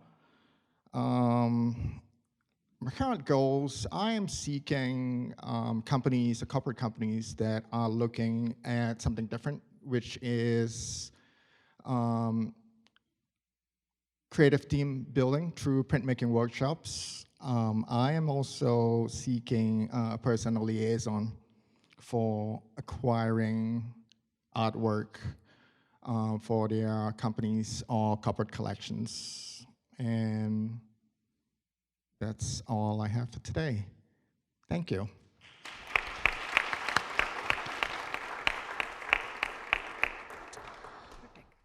Speaker 14: My current goals, I am seeking companies, corporate companies that are looking at something different, which is creative team building through printmaking workshops. I am also seeking a personal liaison for acquiring artwork for their companies or corporate collections. And that's all I have for today. Thank you.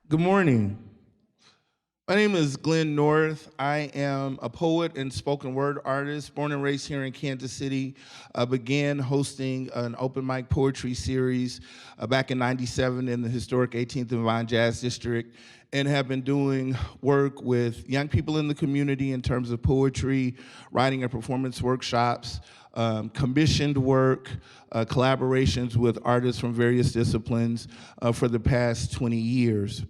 Speaker 15: Good morning. My name is Glenn North. I am a poet and spoken word artist, born and raised here in Kansas City. I began hosting an open mic poetry series back in '97 in the historic 18th and Vine Jazz District, and have been doing work with young people in the community in terms of poetry, writing and performance workshops, commissioned work, collaborations with artists from various disciplines for the past 20 years.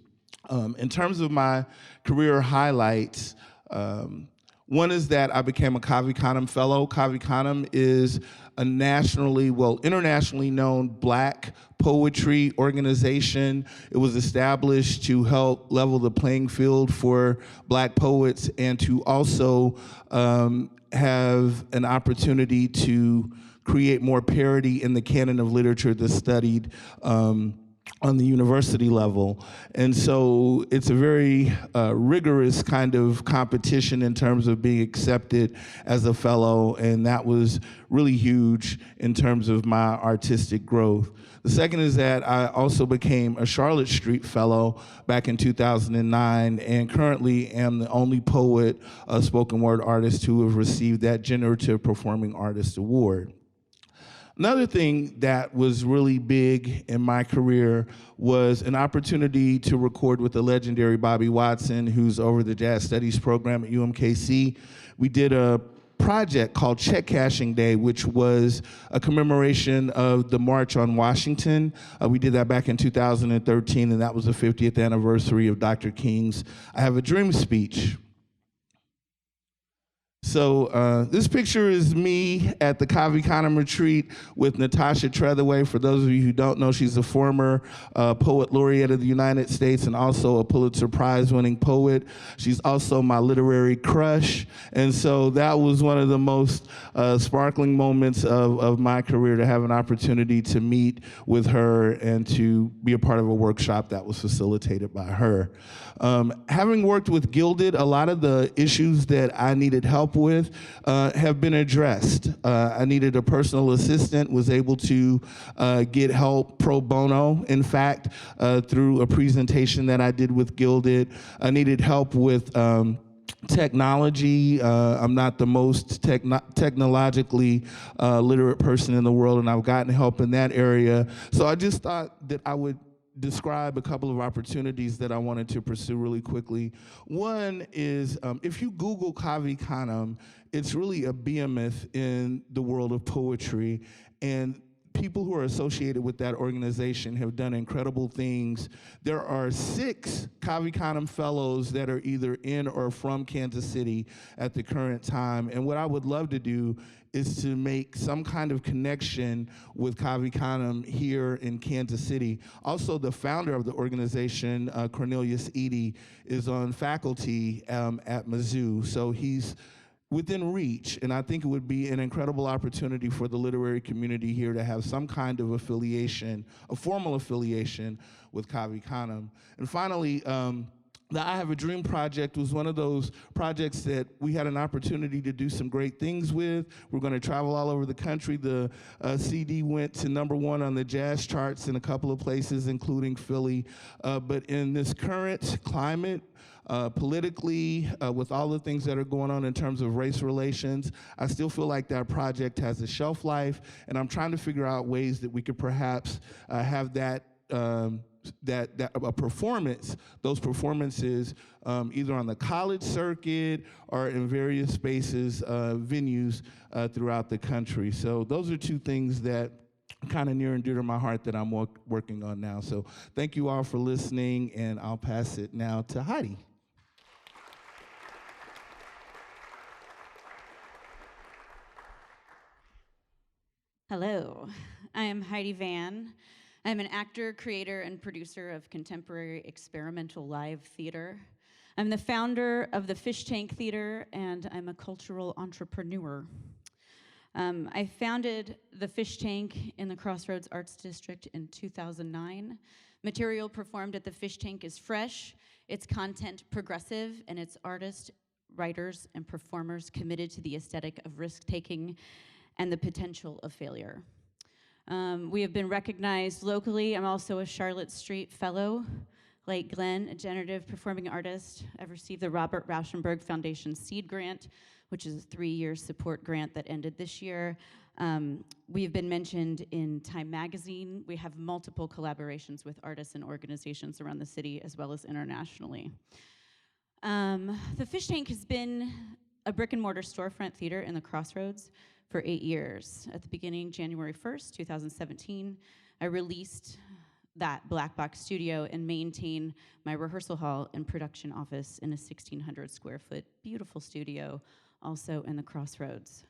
Speaker 15: In terms of my career highlights, one is that I became a Cave Canem Fellow. Cave Canem is a internationally known Black poetry organization. It was established to help level the playing field for Black poets and to also have an opportunity to create more parity in the canon of literature that's studied on the university level. And so it's a very rigorous kind of competition in terms of being accepted as a fellow, and that was really huge in terms of my artistic growth. The second is that I also became a Charlotte Street Fellow back in 2009, and currently am the only poet, spoken word artist to have received that Generative Performing Artist Award. Another thing that was really big in my career was an opportunity to record with the legendary Bobby Watson, who's over the Jazz Studies program at UMKC. We did a project called Check Cashing Day, which was a commemoration of the March on Washington. We did that back in 2013, and that was the 50th anniversary of Dr. King's I Have a Dream speech. So this picture is me at the Cave Canem retreat with Natasha Trethewey. For those of you who don't know, she's a former poet laureate of the United States and also a Pulitzer Prize winning poet. She's also my literary crush. And so that was one of the most sparkling moments of my career, to have an opportunity to meet with her and to be a part of a workshop that was facilitated by her. Having worked with Gilded, a lot of the issues that I needed help with have been addressed. I needed a personal assistant, was able to get help pro bono, in fact, through a presentation that I did with Gilded. I needed help with technology. I'm not the most technologically literate person in the world, and I've gotten help in that area. So I just thought that I would describe a couple of opportunities that I wanted to pursue really quickly. One is, if you Google Cave Canem, it's really a behemoth in the world of poetry, and people who are associated with that organization have done incredible things. There are 6 Cave Canem Fellows that are either in or from Kansas City at the current time, and what I would love to do is to make some kind of connection with Cave Canem here in Kansas City. Also, the founder of the organization, Cornelius Eady, is on faculty at Mizzou, so he's within reach, and I think it would be an incredible opportunity for the literary community here to have some kind of affiliation, a formal affiliation with Cave Canem. And finally, the I Have a Dream project was one of those projects that we had an opportunity to do some great things with. We're going to travel all over the country. The CD went to #1 on the jazz charts in a couple of places, including Philly. But in this current climate, politically, with all the things that are going on in terms of race relations, I still feel like that project has a shelf life, and I'm trying to figure out ways that we could perhaps have that a performance, those performances, either on the college circuit or in various spaces, venues throughout the country. So those are 2 things that kind of near and dear to my heart that I'm working on now. So thank you all for listening, and I'll pass it now to Heidi.
Speaker 16: Hello, I am Heidi Van. I'm an actor, creator, and producer of contemporary experimental live theater. I'm the founder of the Fish Tank Theater, and I'm a cultural entrepreneur. I founded the Fish Tank in the Crossroads Arts District in 2009. Material performed at the Fish Tank is fresh, its content progressive, and its artists writers, and performers committed to the aesthetic of risk-taking and the potential of failure. We have been recognized locally. I'm also a Charlotte Street Fellow. Like Glenn, a generative performing artist. I've received the Robert Rauschenberg Foundation Seed Grant, which is a 3-year support grant that ended this year. We've been mentioned in Time Magazine. We have multiple collaborations with artists and organizations around the city as well as internationally. The Fish Tank has been a brick and mortar storefront theater in the Crossroads for 8 years. At the beginning, January 1st, 2017, I released that black box studio and maintain my rehearsal hall and production office in a 1,600 square foot beautiful studio also in the Crossroads.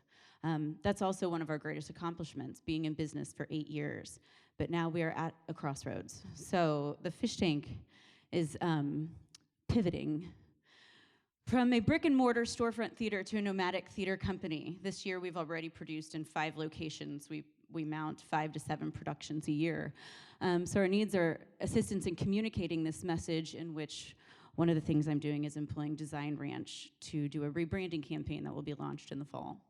Speaker 16: That's also one of our greatest accomplishments, being in business for 8 years. But now we are at a crossroads. So the Fish Tank is pivoting from a brick and mortar storefront theater to a nomadic theater company. This year we've already produced in 5 locations. We mount 5 to 7 productions a year. So our needs are assistance in communicating this message, in which one of the things I'm doing is employing Design Ranch to do a rebranding campaign that will be launched in the fall.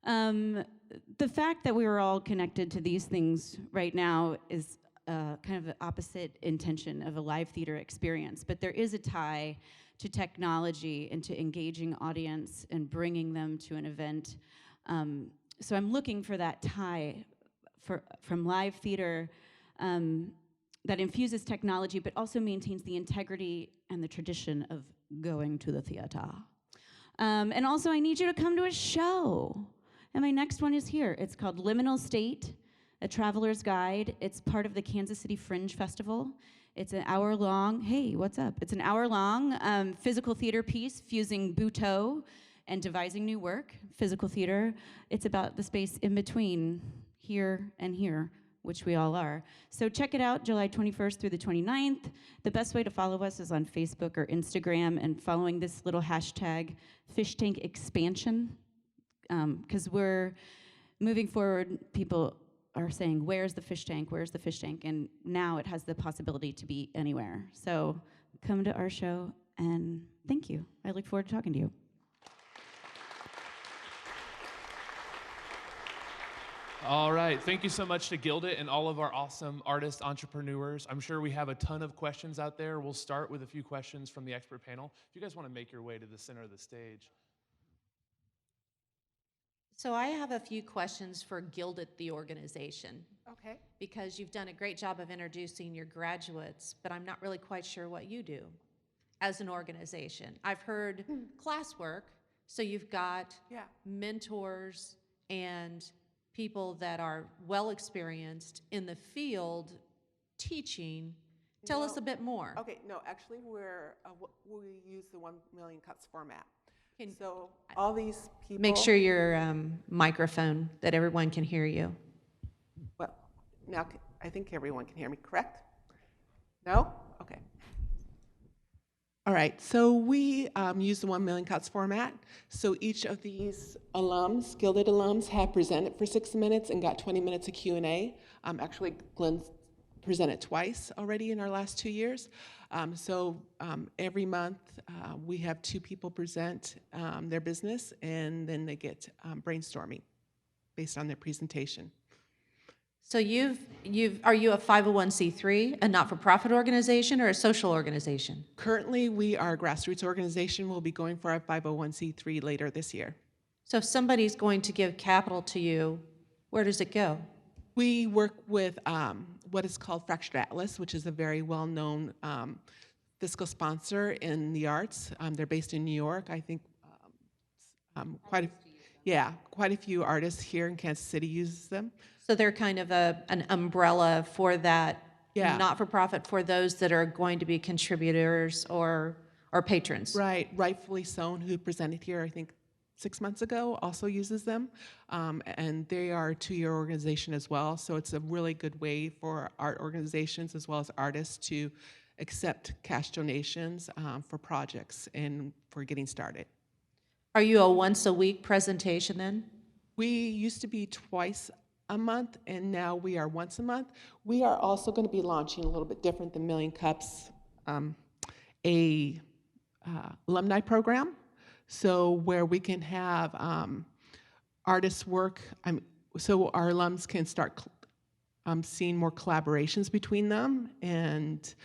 Speaker 16: The fact that we are all connected to these things right now is kind of the opposite intention of a live theater experience, but there is a tie to technology and to engaging audience and bringing them to an event. So I'm looking for that tie from live theater that infuses technology but also maintains the integrity and the tradition of going to the theater. And also I need you to come to a show. And my next one is here. It's called Liminal State, A Traveler's Guide. It's part of the Kansas City Fringe Festival. It's an hour-long, hey, what's up? It's an hour-long physical theater piece fusing Butoh and devising new work, physical theater. It's about the space in between here and here, which we all are. So check it out, July 21st through the 29th. The best way to follow us is on Facebook or Instagram, and following this little hashtag, Fish Tank Expansion, because we're moving forward. People are saying, where's the Fish Tank? Where's the Fish Tank? And now it has the possibility to be anywhere. So come to our show, and thank you. I look forward to talking to you.
Speaker 1: All right, thank you so much to Gilded and all of our awesome artist entrepreneurs. I'm sure we have a ton of questions out there. We'll start with a few questions from the expert panel. If you guys want to make your way to the center of the stage.
Speaker 3: So I have a few questions for Gilded, the organization.
Speaker 9: Okay.
Speaker 3: Because you've done a great job of introducing your graduates, but I'm not really quite sure what you do as an organization. I've heard classwork, so you've got mentors and people that are well experienced in the field teaching. Tell us a bit more.
Speaker 9: Okay, no, actually we use the 1 million cups format. So all these people.
Speaker 3: Make sure your microphone, that everyone can hear you.
Speaker 9: Well, now I think everyone can hear me, correct? No? Okay. All right, so we use the 1 million cuts format. So each of these alums, Gilded alums, have presented for 6 minutes and got 20 minutes of Q&A. Actually, Glenn's presented twice already in our last 2 years. Every month we have 2 people present their business, and then they get brainstorming based on their presentation.
Speaker 3: So are you a 501c3, a not-for-profit organization, or a social organization?
Speaker 9: Currently, we are a grassroots organization. We'll be going for our 501c3 later this year.
Speaker 3: So if somebody's going to give capital to you, where does it go?
Speaker 9: We work with what is called Fractured Atlas, which is a very well-known fiscal sponsor in the arts. They're based in New York. I think quite a few artists here in Kansas City use them.
Speaker 3: So they're kind of an umbrella for that not-for-profit, for those that are going to be contributors or patrons.
Speaker 9: Right, rightfully so, who presented here, I think, 6 months ago, also uses them. And they are a 2-year organization as well, so it's a really good way for art organizations as well as artists to accept cash donations for projects and for getting started.
Speaker 3: Are you a once-a-week presentation then?
Speaker 9: We used to be twice a month, and now we are once a month. We are also going to be launching a little bit different than Million Cups, a alumni program. so where we can have artists work, so our alums can start seeing more collaborations between them, and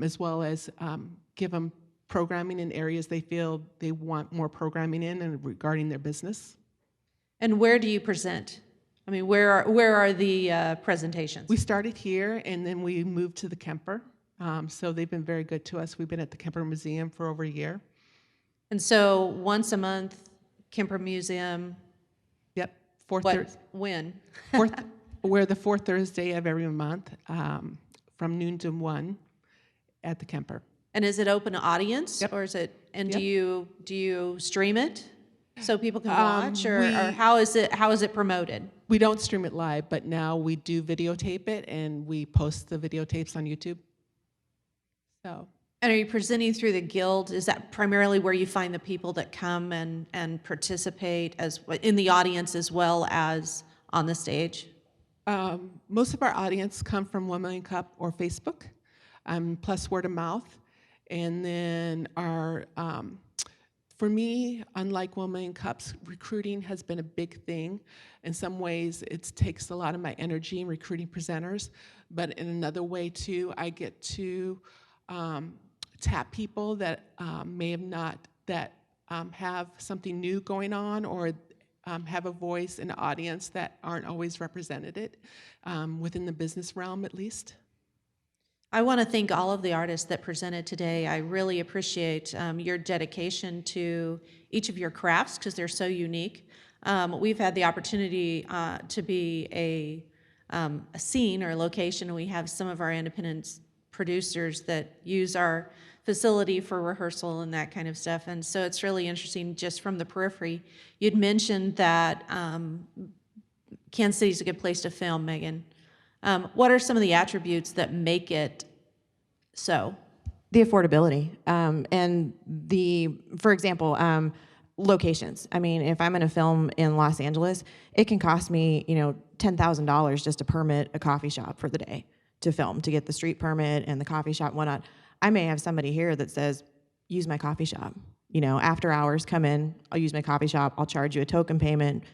Speaker 9: as well as give them programming in areas they feel they want more programming in and regarding their business.
Speaker 3: And where do you present? I mean, where are the presentations?
Speaker 9: We started here, and then we moved to the Kemper. So they've been very good to us. We've been at the Kemper Museum for over a year.
Speaker 3: And so once a month, Kemper Museum.
Speaker 9: Yep.
Speaker 3: When?
Speaker 9: We're the fourth Thursday of every month, from noon to 1 at the Kemper.
Speaker 3: And is it open to audience?
Speaker 9: Yep.
Speaker 3: Or is it? And
Speaker 9: Yep.
Speaker 3: do you stream it so people can watch, or how is it promoted?
Speaker 9: We don't stream it live, but now we do videotape it, and we post the videotapes on YouTube. So.
Speaker 3: And are you presenting through the guild? Is that primarily where you find the people that come and participate as in the audience as well as on the stage?
Speaker 9: Most of our audience come from 1 Million Cup or Facebook, plus word of mouth. And then for me, unlike 1 Million Cups, recruiting has been a big thing. In some ways, it takes a lot of my energy in recruiting presenters, but in another way too, I get to tap people that may have not, that have something new going on, or have a voice in the audience that aren't always represented within the business realm at least.
Speaker 3: I want to thank all of the artists that presented today. I really appreciate your dedication to each of your crafts because they're so unique. We've had the opportunity to be a scene or a location, and we have some of our independent producers that use our facility for rehearsal and that kind of stuff. And so it's really interesting just from the periphery. You'd mentioned that Kansas City's a good place to film, Megan. What are some of the attributes that make it so?
Speaker 13: The affordability and for example, locations. I mean, if I'm going to film in Los Angeles, it can cost me, $10,000 just to permit a coffee shop for the day to film, to get the street permit and the coffee shop and whatnot. I may have somebody here that says, use my coffee shop. After hours, come in, I'll use my coffee shop, I'll charge you a token payment,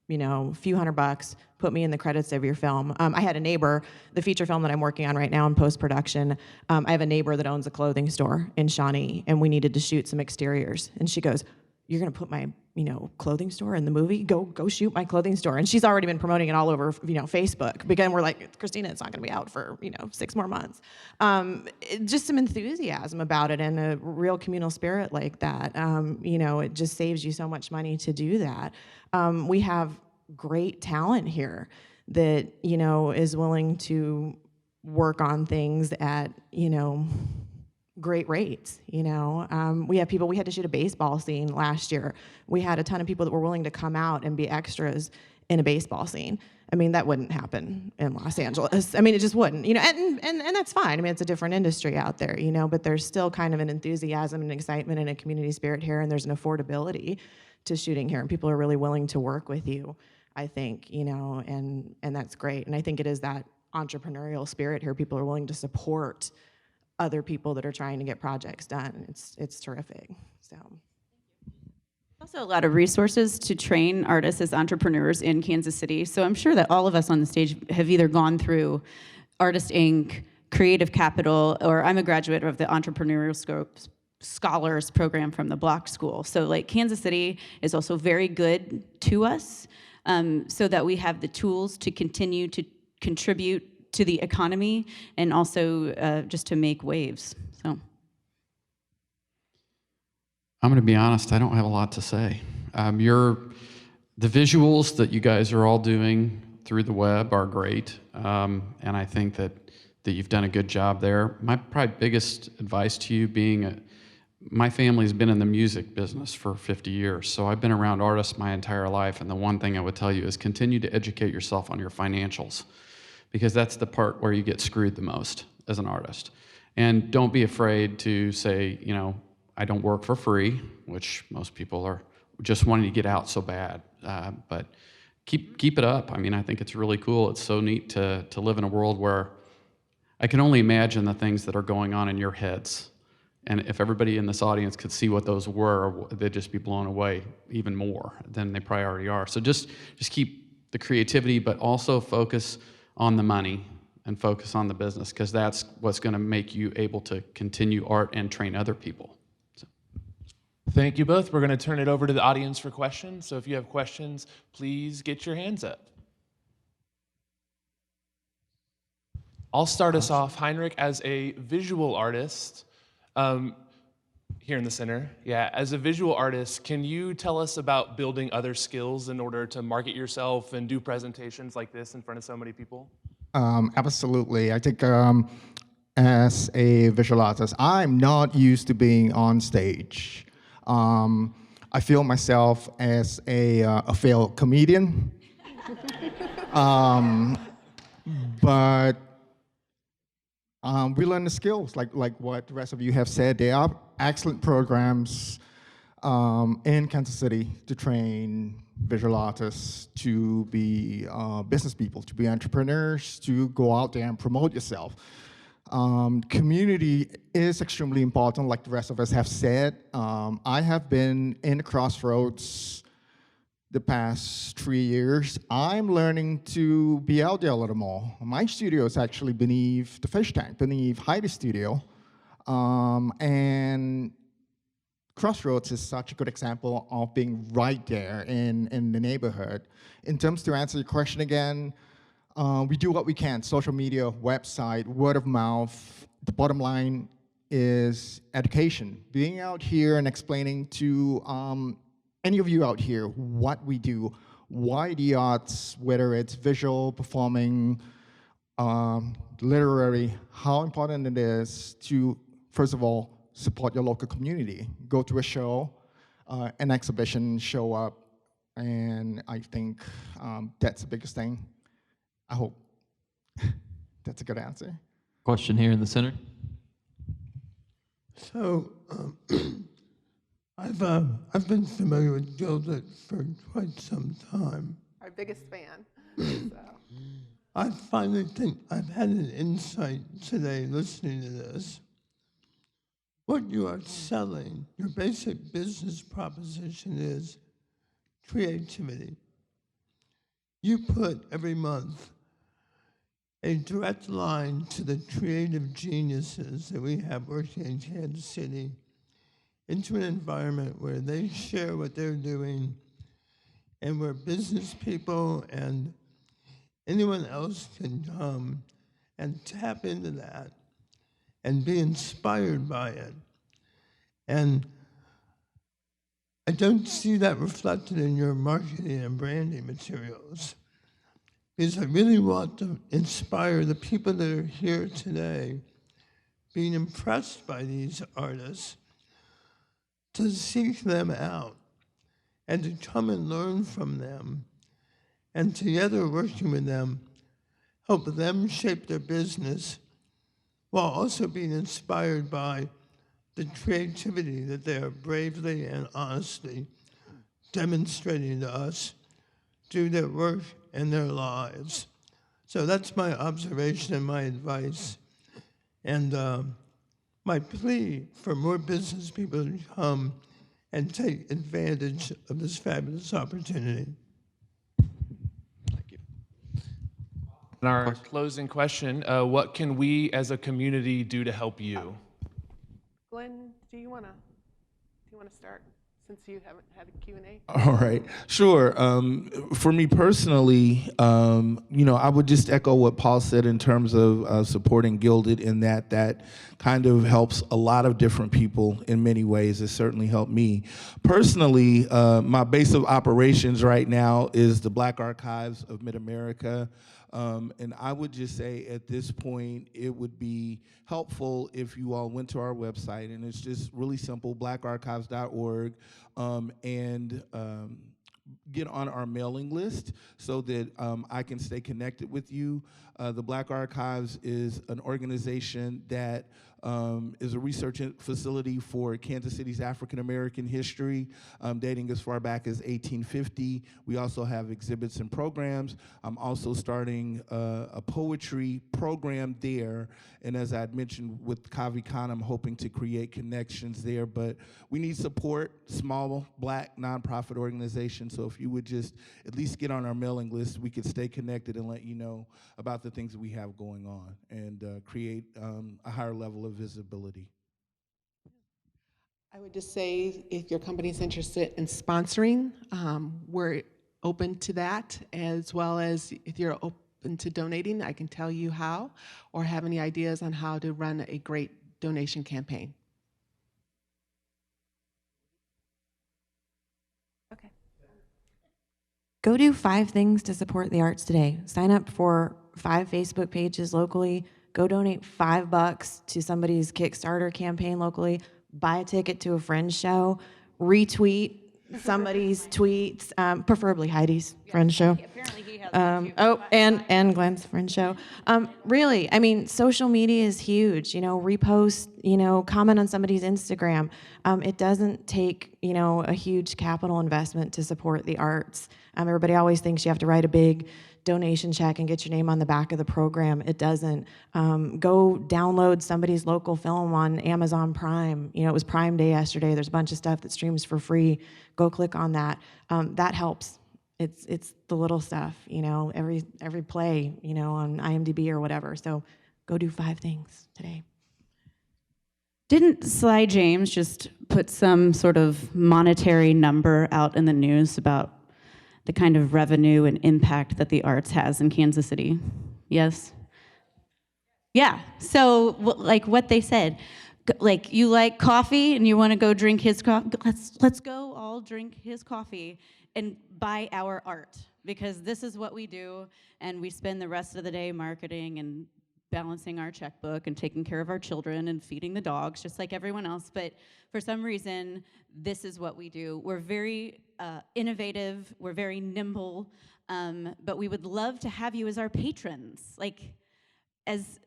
Speaker 13: a few $100, put me in the credits of your film. I had a neighbor, the feature film that I'm working on right now in post-production, I have a neighbor that owns a clothing store in Shawnee, and we needed to shoot some exteriors. And she goes, you're gonna put my clothing store in the movie? Go shoot my clothing store. And she's already been promoting it all over Facebook. Because we're like, Christina, it's not gonna be out for 6 more months. Just some enthusiasm about it and a real communal spirit like that. It just saves you so much money to do that. We have great talent here that, is willing to work on things at, great rates. We have people, we had to shoot a baseball scene last year. We had a ton of people that were willing to come out and be extras in a baseball scene. I mean, that wouldn't happen in Los Angeles. I mean, it just wouldn't, and that's fine. I mean, it's a different industry out there, but there's still kind of an enthusiasm and excitement and a community spirit here, and there's an affordability to shooting here, and people are really willing to work with you, I think, and that's great. And I think it is that entrepreneurial spirit here. People are willing to support other people that are trying to get projects done. It's terrific. So.
Speaker 16: Also a lot of resources to train artists as entrepreneurs in Kansas City. So I'm sure that all of us on the stage have either gone through Artist Inc., Creative Capital, or I'm a graduate of the Entrepreneurial Scholars program from the Block School. So Kansas City is also very good to us so that we have the tools to continue to contribute to the economy and also just to make waves. So
Speaker 2: I'm going to be honest, I don't have a lot to say. The visuals that you guys are all doing through the web are great, and I think that you've done a good job there. My probably biggest advice to you my family's been in the music business for 50 years, so I've been around artists my entire life, and the one thing I would tell you is continue to educate yourself on your financials, because that's the part where you get screwed the most as an artist. And don't be afraid to say, I don't work for free, which most people are just wanting to get out so bad. But keep it up. I mean, I think it's really cool. It's so neat to live in a world where I can only imagine the things that are going on in your heads And if everybody in this audience could see what those were, they'd just be blown away even more than they probably already are. So just keep the creativity, but also focus on the money and focus on the business, because that's what's going to make you able to continue art and train other people. So.
Speaker 1: Thank you both. We're going to turn it over to the audience for questions. So if you have questions, please get your hands up. I'll start us off, Heinrich, as a visual artist. Here in the center, yeah. As a visual artist, can you tell us about building other skills in order to market yourself and do presentations like this in front of so many people?
Speaker 14: Absolutely. I think as a visual artist, I'm not used to being on stage. I feel myself as a failed comedian. But we learn the skills, like what the rest of you have said. There are excellent programs in Kansas City to train visual artists to be business people, to be entrepreneurs, to go out there and promote yourself. Community is extremely important, like the rest of us have said. I have been in the Crossroads the past 3 years. I'm learning to be out there a little more. My studio is actually beneath the fish tank, beneath Heidi's studio. And Crossroads is such a good example of being right there in the neighborhood. In terms to answer your question again, we do what we can, social media, website, word of mouth. The bottom line is education. Being out here and explaining to any of you out here what we do, why the arts, whether it's visual, performing, literary, how important it is to, first of all, support your local community. Go to a show, an exhibition, show up, and I think that's the biggest thing. I hope that's a good answer.
Speaker 8: Question here in the center.
Speaker 17: So, I've been familiar with Gilded for quite some time.
Speaker 9: Our biggest fan. So.
Speaker 17: I finally think I've had an insight today listening to this. What you are selling, your basic business proposition is creativity. You put every month a direct line to the creative geniuses that we have working in Kansas City into an environment where they share what they're doing and where business people and anyone else can come and tap into that and be inspired by it. And I don't see that reflected in your marketing and branding materials, because I really want to inspire the people that are here today, being impressed by these artists, to seek them out and to come and learn from them, and together working with them, help them shape their business while also being inspired by the creativity that they are bravely and honestly demonstrating to us through their work and their lives. So that's my observation and my advice. And my plea for more business people to come and take advantage of this fabulous opportunity.
Speaker 1: Thank you. And our closing question, what can we as a community do to help you?
Speaker 9: Glenn, do you want to start, since you haven't had a Q&A?
Speaker 15: All right, sure. For me personally, I would just echo what Paul said in terms of supporting Gilded, in that kind of helps a lot of different people in many ways. It certainly helped me. Personally, my base of operations right now is the Black Archives of Mid-America. And I would just say at this point, it would be helpful if you all went to our website, and it's just really simple, blackarchives.org, and get on our mailing list so that I can stay connected with you. The Black Archives is an organization that is a research facility for Kansas City's African American history, dating as far back as 1850. We also have exhibits and programs. I'm also starting a poetry program there, and as I had mentioned with Kavi-Con, I'm hoping to create connections there, but we need support, small Black nonprofit organizations, so if you would just at least get on our mailing list, we could stay connected and let you know about the things that we have going on and create a higher level of visibility.
Speaker 9: I would just say if your company is interested in sponsoring, we're open to that, as well as if you're open to donating, I can tell you how, or have any ideas on how to run a great donation campaign.
Speaker 13: Okay. Go do 5 things to support the arts today. Sign up for 5 Facebook pages locally. Go donate $5 to somebody's Kickstarter campaign locally. Buy a ticket to a friend's show. Retweet somebody's tweets, preferably Heidi's friend's show.
Speaker 16: Apparently he has one too.
Speaker 13: Oh, and Glenn's friend's show. Really, I mean, social media is huge. You know, repost, you know, comment on somebody's Instagram. It doesn't take, you know, a huge capital investment to support the arts. Everybody always thinks you have to write a big donation check and get your name on the back of the program. It doesn't. Go download somebody's local film on Amazon Prime. You know, it was Prime Day yesterday. There's a bunch of stuff that streams for free. Go click on that. That helps. It's the little stuff, you know, every play, you know, on IMDb or whatever. So go do 5 things today.
Speaker 16: Didn't Sly James just put some sort of monetary number out in the news about the kind of revenue and impact that the arts has in Kansas City? Yes? Yeah, so like what they said, like you like coffee and you want to go drink his coffee, let's go all drink his coffee and buy our art, because this is what we do, and we spend the rest of the day marketing and balancing our checkbook and taking care of our children and feeding the dogs, just like everyone else. But for some reason, this is what we do. We're very innovative, we're very nimble, but we would love to have you as our patrons. Like, as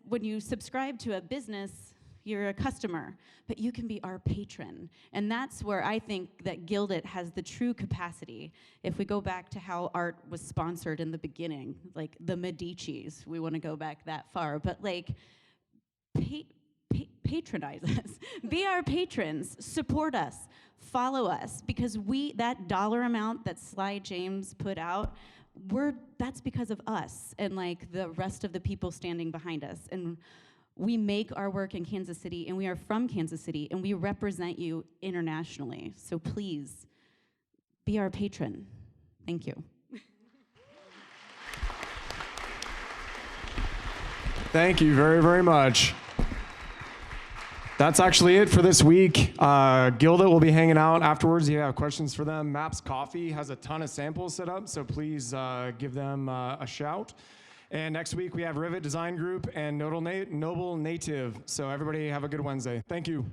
Speaker 16: when you subscribe to a business, you're a customer, but you can be our patron. And that's where I think that Gilded has the true capacity. If we go back to how art was sponsored in the beginning, like the Medicis, we want to go back that far, but like, patronize us. Be our patrons, support us, follow us, because that dollar amount that Sly James put out, that's because of us and like the rest of the people standing behind us. And we make our work in Kansas City, and we are from Kansas City, and we represent you internationally. So please, be our patron. Thank you.
Speaker 11: Thank you very, very much. That's actually it for this week. Gilda will be hanging out afterwards. If you have questions for them, Maps Coffee has a ton of samples set up, so please give them a shout. And next week we have Rivet Design Group and Noble Native. So everybody have a good Wednesday. Thank you.